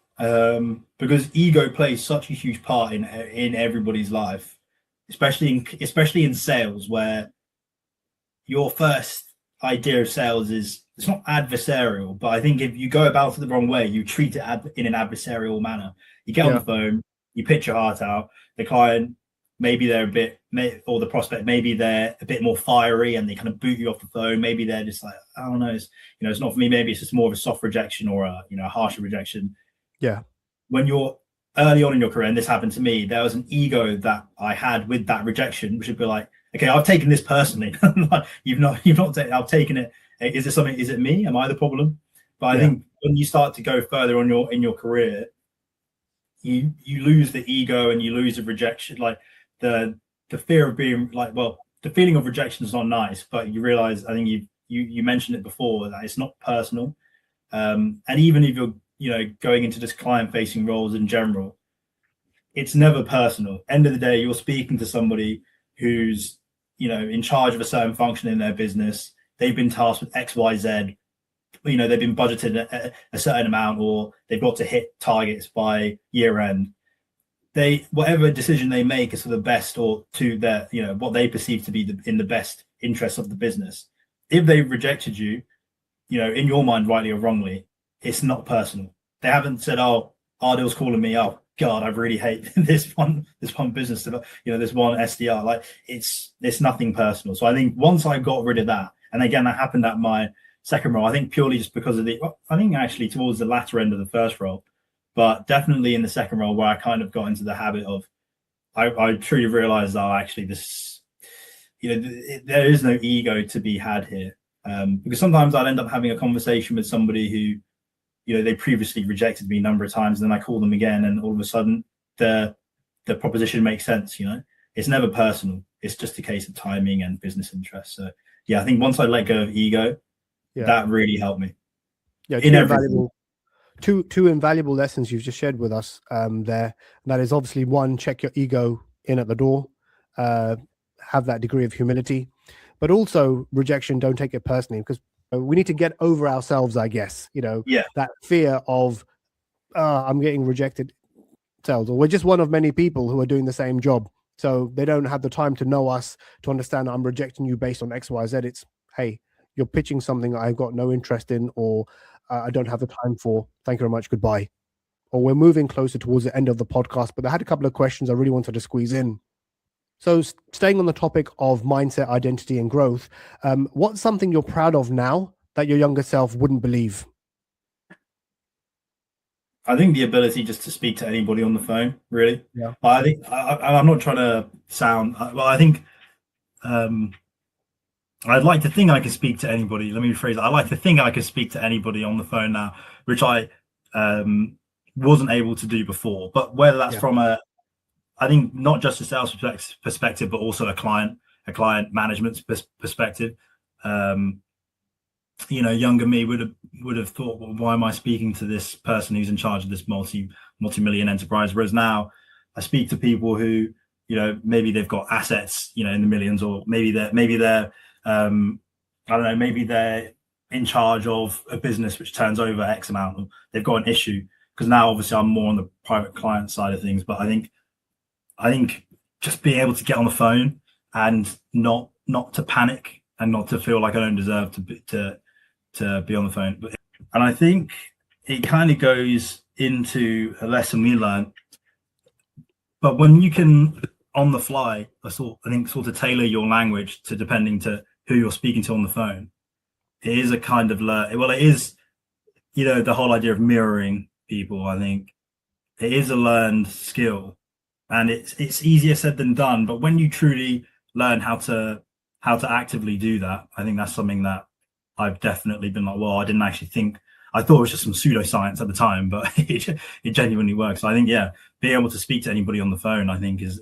because ego plays such a huge part in everybody's life, especially in sales, where your first idea of sales it's not adversarial, but I think if you go about it the wrong way, you treat it in an adversarial manner. You get on the phone, you pitch your heart out. The client, maybe they're or the prospect, maybe they're a bit more fiery, and they kind of boot you off the phone. Maybe they're just like, I don't know, it's not for me. Maybe it's just more of a soft rejection, or a harsher rejection. When you're early on in your career, and this happened to me, there was an ego that I had with that rejection, which would be like, okay, I've taken this personally. you've not I've taken it. Is this something? Is it me? Am I the problem? But I think when you start to go further on in your career, you lose the ego, and you lose the rejection. Like the fear of being like, well, the feeling of rejection is not nice, but you realize, I think you mentioned it before, that it's not personal. And even if you're going into just client facing roles in general, it's never personal. End of the day, you're speaking to somebody who's in charge of a certain function in their business. They've been tasked with X, Y, Z they've been budgeted a certain amount, or they've got to hit targets by year end. Whatever decision they make is for the best, or to their, what they perceive to be in the best interest of the business. If they rejected you, in your mind, rightly or wrongly, it's not personal. They haven't said, "Oh, Ardill's calling me. Oh God, I really hate this one business, this one SDR." Like it's nothing personal. So I think once I got rid of that, and again, that happened at my second role, I think purely just because of I think actually towards the latter end of the first role, but definitely in the second role where I kind of got into the habit of, I truly realized, actually this, there is no ego to be had here. Because sometimes I'd end up having a conversation with somebody who, they previously rejected me a number of times, and then I call them again, and all of a sudden the proposition makes sense. It's never personal. It's just a case of timing and business interest. So yeah, I think once I let go of ego, that really helped me. Yeah, two invaluable lessons you've just shared with us there. And that is obviously, one, check your ego in at the door, have that degree of humility, but also rejection, don't take it personally, because we need to get over ourselves, I guess. That fear of I'm getting rejected sales, or we're just one of many people who are doing the same job, so they don't have the time to know us to understand I'm rejecting you based on XYZ. It's, hey, you're pitching something I've got no interest in, or I don't have the time for. Thank you very much. Goodbye. Or we're moving closer towards the end of the podcast, but I had a couple of questions I really wanted to squeeze in. So staying on the topic of mindset, identity, and growth, what's something you're proud of now that your younger self wouldn't believe? I think the ability just to speak to anybody on the phone, really. Yeah. I think I'm not trying to sound, well, I think I'd like to think I can speak to anybody. Let me rephrase it. I like to think I can speak to anybody on the phone now, which I wasn't able to do before. But whether that's from I think not just a sales perspective, but also a client management perspective. Younger me would have thought, well, why am I speaking to this person who's in charge of this multi-million enterprise? Whereas now I speak to people who, maybe they've got assets, in the millions, or maybe they're I don't know, maybe they're in charge of a business which turns over X amount, or they've got an issue. Because now obviously I'm more on the private client side of things, but I think just being able to get on the phone and not to panic and not to feel like I don't deserve to be on the phone. And I think it kind of goes into a lesson we learned. But when you can, on the fly, I think sort of tailor your language to depending to who you're speaking to on the phone, it is a kind of it is, the whole idea of mirroring people. I think it is a learned skill. And it's easier said than done, but when you truly learn how to actively do that, I think that's something that I've definitely been like, well, I didn't actually think. I thought it was just some pseudoscience at the time, but it genuinely works. So I think, being able to speak to anybody on the phone, I think is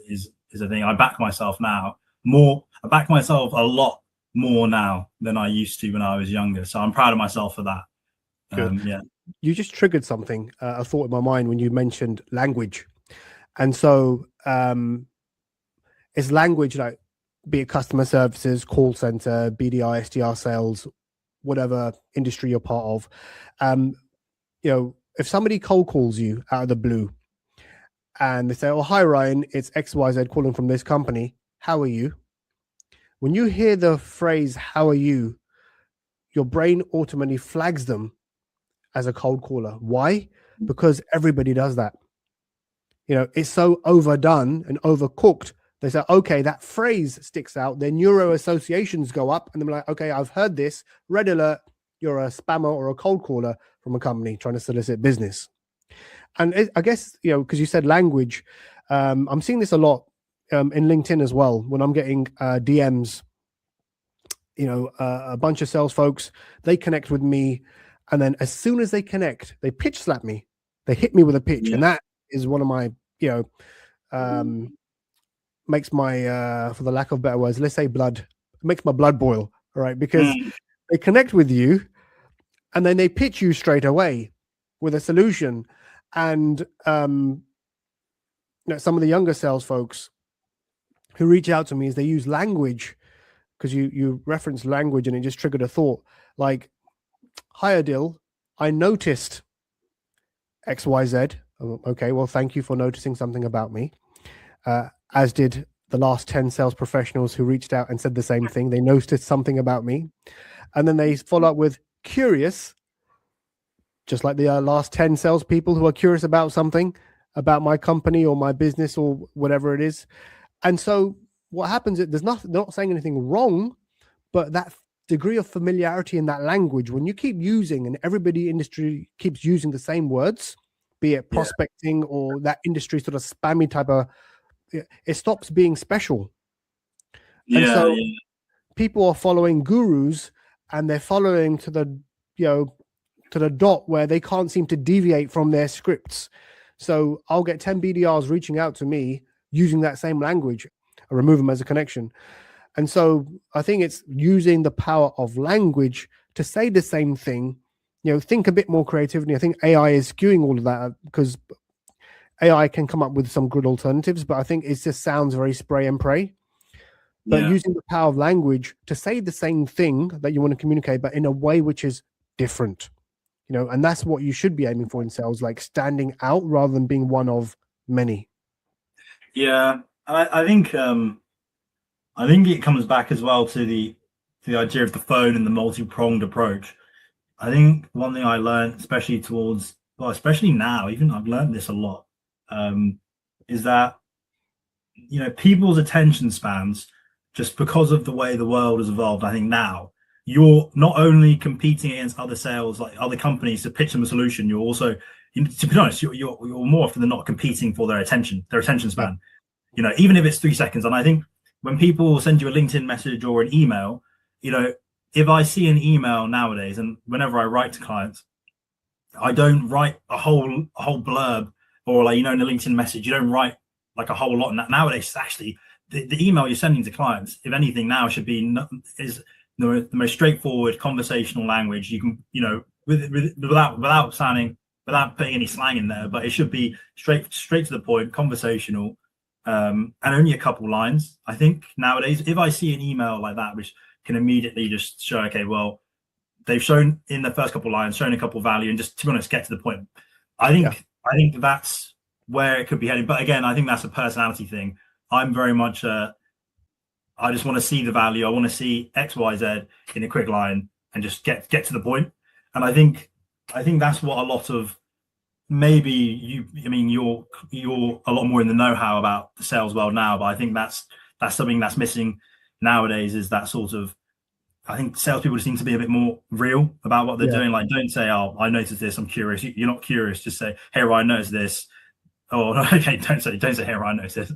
a thing. I back myself now more. I back myself a lot more now than I used to when I was younger. So I'm proud of myself for that. Good. You just triggered something, a thought in my mind when you mentioned language. And so it's language, like be it customer services, call center, BDR, SDR sales, whatever industry you're part of. If somebody cold calls you out of the blue and they say, "Oh, hi, Ryan, it's XYZ calling from this company. How are you?" When you hear the phrase, "How are you?" your brain automatically flags them as a cold caller. Why? Because everybody does that. It's so overdone and overcooked. They say, okay, that phrase sticks out. Their neuro associations go up, and they're like, okay, I've heard this. Red alert, you're a spammer or a cold caller from a company trying to solicit business. And I guess, because you said language, I'm seeing this a lot in LinkedIn as well. When I'm getting DMs, a bunch of sales folks, they connect with me. And then as soon as they connect, they pitch slap me. They hit me with a pitch. And that is one of my, makes my, for the lack of better words, let's say makes my blood boil, all right? Because they connect with you and then they pitch you straight away with a solution. And, some of the younger sales folks who reach out to me is they use language, because you referenced language and it just triggered a thought. Like, hi Adil, I noticed XYZ. Oh, okay, well, thank you for noticing something about me. As did the last 10 sales professionals who reached out and said the same thing. They noticed something about me. And then they follow up with curious, just like the last 10 salespeople who are curious about something about my company or my business or whatever it is. And so what happens is there's nothing, not saying anything wrong, but that degree of familiarity in that language, when you keep using and everybody industry keeps using the same words, be it prospecting or that industry sort of spammy type of, it stops being special. And so people are following gurus and they're following to the, to the dot where they can't seem to deviate from their scripts. So I'll get 10 BDRs reaching out to me using that same language. I remove them as a connection. And so I think it's using the power of language to say the same thing, think a bit more creatively. I think AI is skewing all of that because AI can come up with some good alternatives, but I think it just sounds very spray and pray. But using the power of language to say the same thing that you want to communicate, but in a way which is different, and that's what you should be aiming for in sales, like standing out rather than being one of many. Yeah, I think it comes back as well to the idea of the phone and the multi-pronged approach. I think one thing I learned, especially now, even I've learned this a lot, is that people's attention spans, just because of the way the world has evolved. I think now you're not only competing against other sales, like other companies, to pitch them a solution. You're also, to be honest, you're more often than not competing for their attention span. Even if it's 3 seconds. And I think when people send you a LinkedIn message or an email, if I see an email nowadays, and whenever I write to clients, I don't write a whole blurb, or like, in a LinkedIn message, you don't write like a whole lot. Nowadays, it's actually the email you're sending to clients, if anything, now should be is the most straightforward conversational language you can, without putting any slang in there, but it should be straight to the point, conversational, and only a couple lines. I think nowadays, if I see an email like that, which can immediately just show, okay, well, they've shown in the first couple of lines, shown a couple of value, and just, to be honest, get to the point. I think that's where it could be heading. But again, I think that's a personality thing. I'm very much I just want to see the value. I want to see X, Y, Z in a quick line and just get to the point. And I think that's what a lot of, maybe you're a lot more in the know-how about the sales world now, but I think that's something that's missing nowadays, is that sort of, I think salespeople just need to be a bit more real about what they're doing. Like, don't say, "Oh, I noticed this, I'm curious." You're not curious. Just say, "Hey, Ryan, noticed this." Oh, okay, don't say, "Hey, Ryan, noticed this."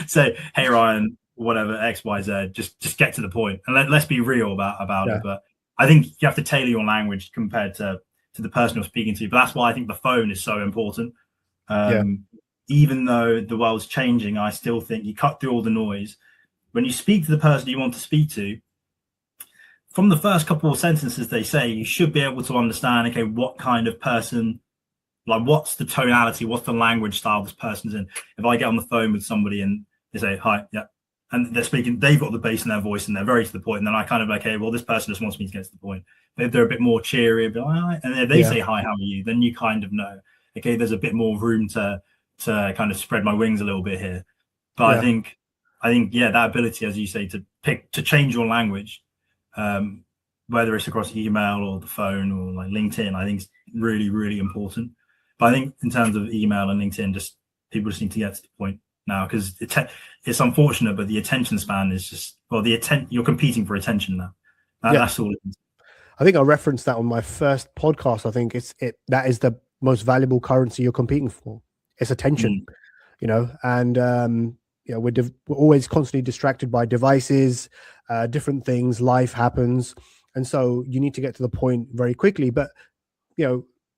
Say, "Hey, Ryan, whatever, X, Y, Z." Just get to the point, and let's be real about it. But I think you have to tailor your language compared to the person you're speaking to. But that's why I think the phone is so important. Even though the world's changing, I still think you cut through all the noise. When you speak to the person you want to speak to, from the first couple of sentences they say, you should be able to understand, okay, what kind of person, like what's the tonality, what's the language style this person's in. If I get on the phone with somebody and they say, "Hi," and they're speaking, they've got the bass in their voice and they're very to the point, and then I kind of, okay, well, this person just wants me to get to the point. But if they're a bit more cheery, a bit like, and if they say, "Hi, how are you?" then you kind of know, okay, there's a bit more room to kind of spread my wings a little bit here. But I think that ability, as you say, to change your language, whether it's across email or the phone or like LinkedIn, I think is really, really important. But I think in terms of email and LinkedIn, people just need to get to the point now, because it's unfortunate, but the attention span is just, well, you're competing for attention now. That's all it is. I think I referenced that on my first podcast. I think that is the most valuable currency you're competing for. It's attention, and we're always constantly distracted by devices, different things, life happens. And so you need to get to the point very quickly, but,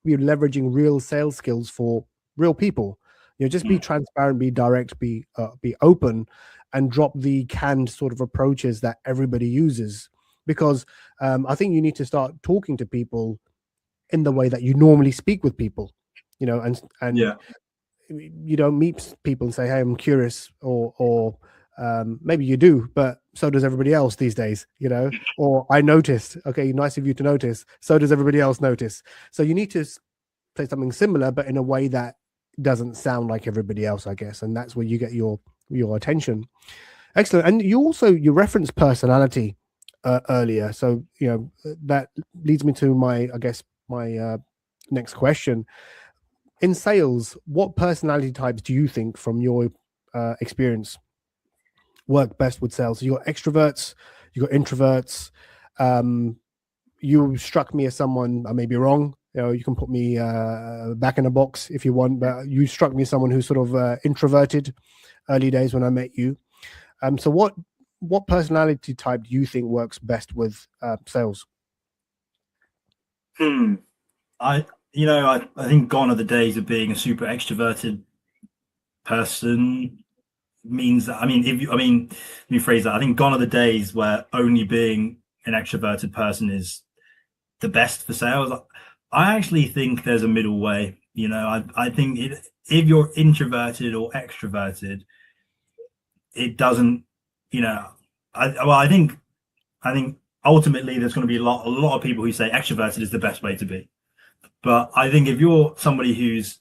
we're leveraging real sales skills for real people. Just be transparent, be direct, be open, and drop the canned sort of approaches that everybody uses. Because I think you need to start talking to people in the way that you normally speak with people, and you don't meet people and say, "Hey, I'm curious," or Maybe you do, but so does everybody else these days, you know. Or I noticed. Okay, nice of you to notice. So does everybody else notice. So you need to say something similar, but in a way that doesn't sound like everybody else, I guess, and that's where you get your attention. Excellent. And you referenced personality earlier, so you know that leads me to my next question. In sales, what personality types do you think, from your experience, work best with sales? So you got extroverts, you got introverts. You struck me as someone, I may be wrong. You know, you can put me back in a box if you want, but you struck me as someone who's sort of introverted early days when I met you. So what personality type do you think works best with sales? I think gone are the days of being a super extroverted person. Means that, let me phrase that. I think gone are the days where only being an extroverted person is the best for sales. I actually think there's a middle way. You know, I think if you're introverted or extroverted, it doesn't, you know, I think ultimately there's going to be a lot of people who say extroverted is the best way to be. But I think if you're somebody who's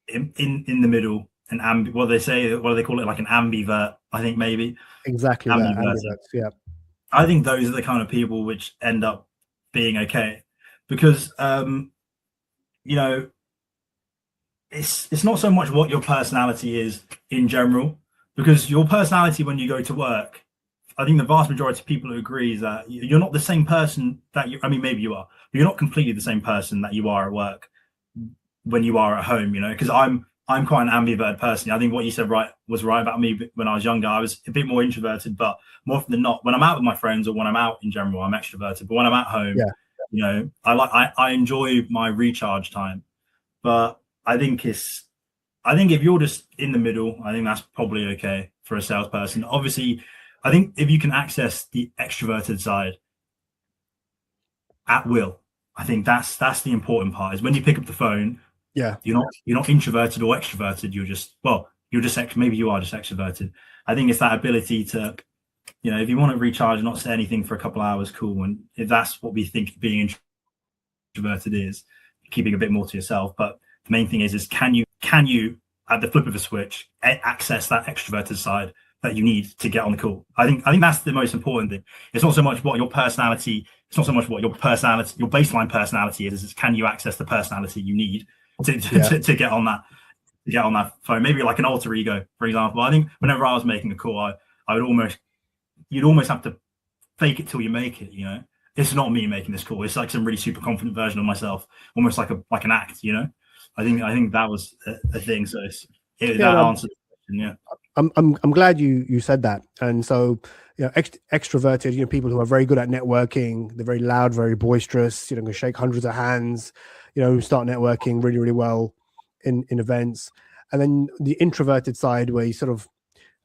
in the middle, what do they call it, like an ambivert, I think, maybe. Exactly that. Ambiverts, yeah. I think those are the kind of people which end up being okay, because you know, it's not so much what your personality is in general, because your personality when you go to work, I think the vast majority of people who agree is that you're not the same person that you, maybe you are, but you're not completely the same person that you are at work when you are at home, you know, because I'm quite an ambivert person. I think what you said was right about me when I was younger. I was a bit more introverted, but more often than not, when I'm out with my friends or when I'm out in general, I'm extroverted. But when I'm at home, you know, I enjoy my recharge time. But I think if you're just in the middle, I think that's probably okay for a salesperson. Obviously, I think if you can access the extroverted side at will, I think that's the important part. Is when you pick up the phone, you're not introverted or extroverted. Maybe you are just extroverted. I think it's that ability to, you know, if you want to recharge and not say anything for a couple of hours, cool. And if that's what we think being introverted is, keeping a bit more to yourself. But the main thing is can you at the flip of a switch access that extroverted side that you need to get on the call? I think that's the most important thing. It's not so much what your personality. It's not so much what your baseline personality is. It's can you access the personality you need to get on that phone? Maybe like an alter ego, for example. I think whenever I was making a call, you'd almost have to fake it till you make it. You know, it's not me making this call. It's like some really super confident version of myself, almost like an act. You know, I think that was a thing. So that answers the question. Yeah. I'm glad you said that. And so, you know, extroverted, you know, people who are very good at networking, they're very loud, very boisterous, you know, can shake hundreds of hands, you know, start networking really, really well in events. And then the introverted side, where you sort of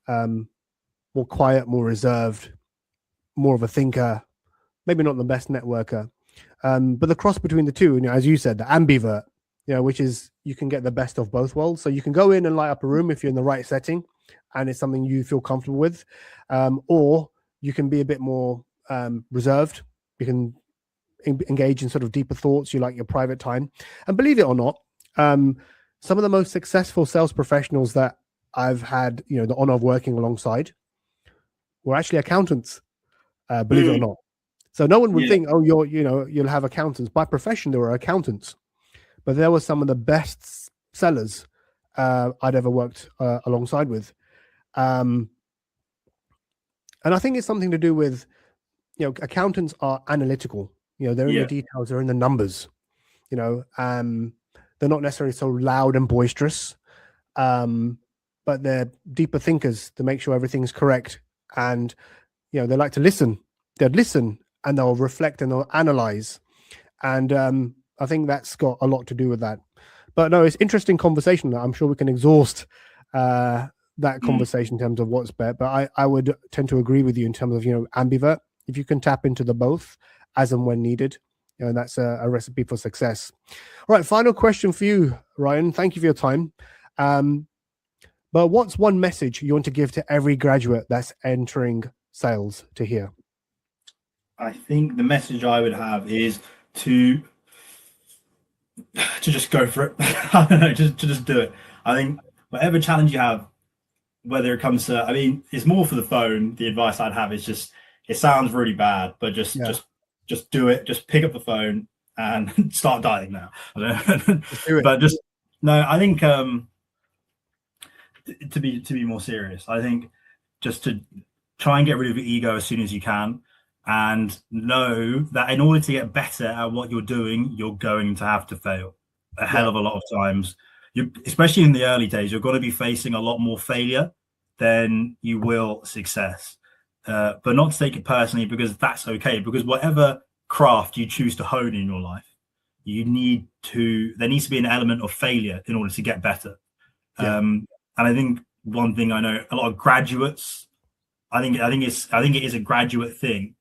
more quiet, more reserved, more of a thinker, maybe not the best networker. But the cross between the two, you know, as you said, the ambivert, you know, which is you can get the best of both worlds. So you can go in and light up a room if you're in the right setting and it's something you feel comfortable with, or you can be a bit more reserved. You can engage in sort of deeper thoughts. You like your private time. And believe it or not, some of the most successful sales professionals that I've had, you know, the honor of working alongside were actually accountants, believe it or not. So no one would think, oh, you'll have accountants. By profession, they were accountants. But there were some of the best sellers I'd ever worked alongside with. And I think it's something to do with, you know, accountants are analytical. You know, they're in the details, they're in the numbers. You know, they're not necessarily so loud and boisterous, but they're deeper thinkers to make sure everything's correct. And, you know, they like to listen. They'll listen and they'll reflect and they'll analyze. And I think that's got a lot to do with that. But no, it's interesting conversation. I'm sure we can exhaust that conversation in terms of what's better. But I would tend to agree with you in terms of, you know, ambivert. If you can tap into the both as and when needed, you know, that's a recipe for success. All right, final question for you, Ryan. Thank you for your time. But what's one message you want to give to every graduate that's entering sales to hear? I think the message I would have is to just go for it. I don't know, just do it. I think whatever challenge you have, whether it comes to, I mean, it's more for the phone. The advice I'd have is just, it sounds really bad, but just do it. Just pick up the phone and start dialing now. But just, no, I think to be more serious, I think just to try and get rid of your ego as soon as you can, and know that in order to get better at what you're doing, you're going to have to fail a hell of a lot of times. Especially in the early days, you're going to be facing a lot more failure than you will success. But not to take it personally, because that's okay. Because whatever craft you choose to hone in your life, there needs to be an element of failure in order to get better. And I think one thing I know a lot of graduates, I think it is a graduate thing.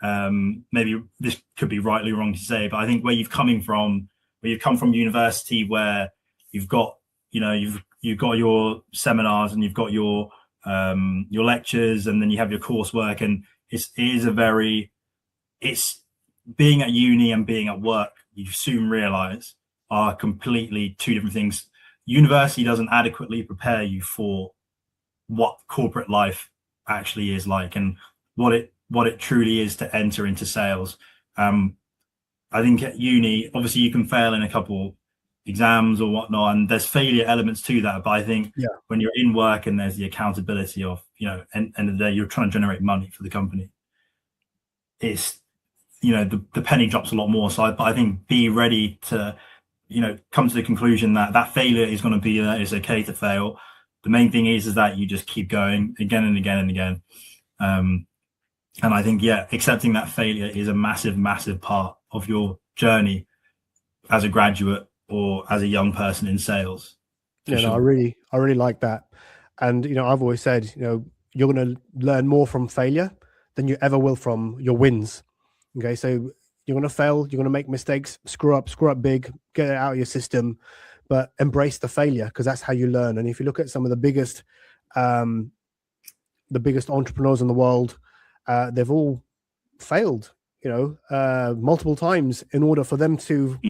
Maybe this could be rightly wrong to say, but I think where you've come from university, where you've got your seminars and you've got your lectures, and then you have your coursework, and it's being at uni and being at work, you soon realize, are completely two different things. University doesn't adequately prepare you for what corporate life actually is like, and what it truly is to enter into sales. I think at uni, obviously you can fail in a couple exams or whatnot, and there's failure elements to that. But I think when you're in work and there's the accountability of, end of the day, you're trying to generate money for the company, it's, the penny drops a lot more. So I think be ready to, come to the conclusion that failure is going to be there. It's okay to fail. The main thing is that you just keep going again and again and again. And I think, accepting that failure is a massive, massive part of your journey as a graduate or as a young person in sales. Yeah, no, I really like that. And, I've always said, you're going to learn more from failure than you ever will from your wins. Okay. So you're going to fail, you're going to make mistakes, screw up big, get it out of your system, but embrace the failure, because that's how you learn. And if you look at some of the biggest entrepreneurs in the world, they've all failed, multiple times in order for them to,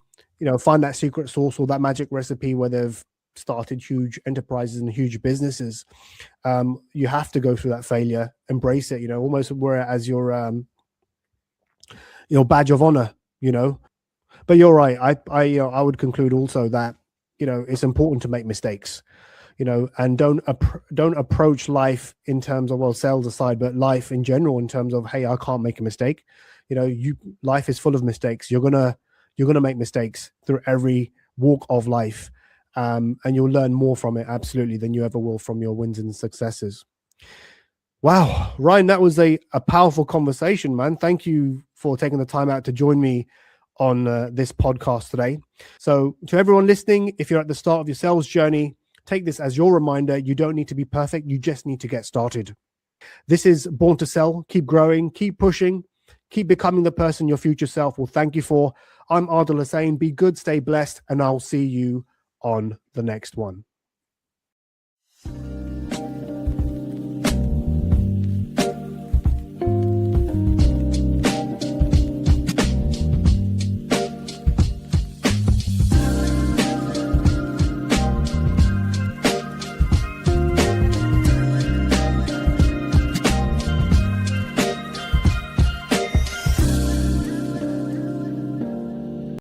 find that secret sauce or that magic recipe where they've started huge enterprises and huge businesses. You have to go through that failure, embrace it, almost wear it as your badge of honor, But you're right. I would conclude also that, it's important to make mistakes, and don't approach life in terms of, sales aside, but life in general in terms of, hey, I can't make a mistake. Life is full of mistakes. You're gonna make mistakes through every walk of life, and you'll learn more from it, absolutely, than you ever will from your wins and successes. Wow, Ryan, that was a powerful conversation, man. Thank you for taking the time out to join me on this podcast today. So to everyone listening, if you're at the start of your sales journey, take this as your reminder. You don't need to be perfect. You just need to get started. This is Born to Sell. Keep growing, keep pushing, keep becoming the person your future self will thank you for. I'm Adil Hussain. Be good, stay blessed, and I'll see you on the next one.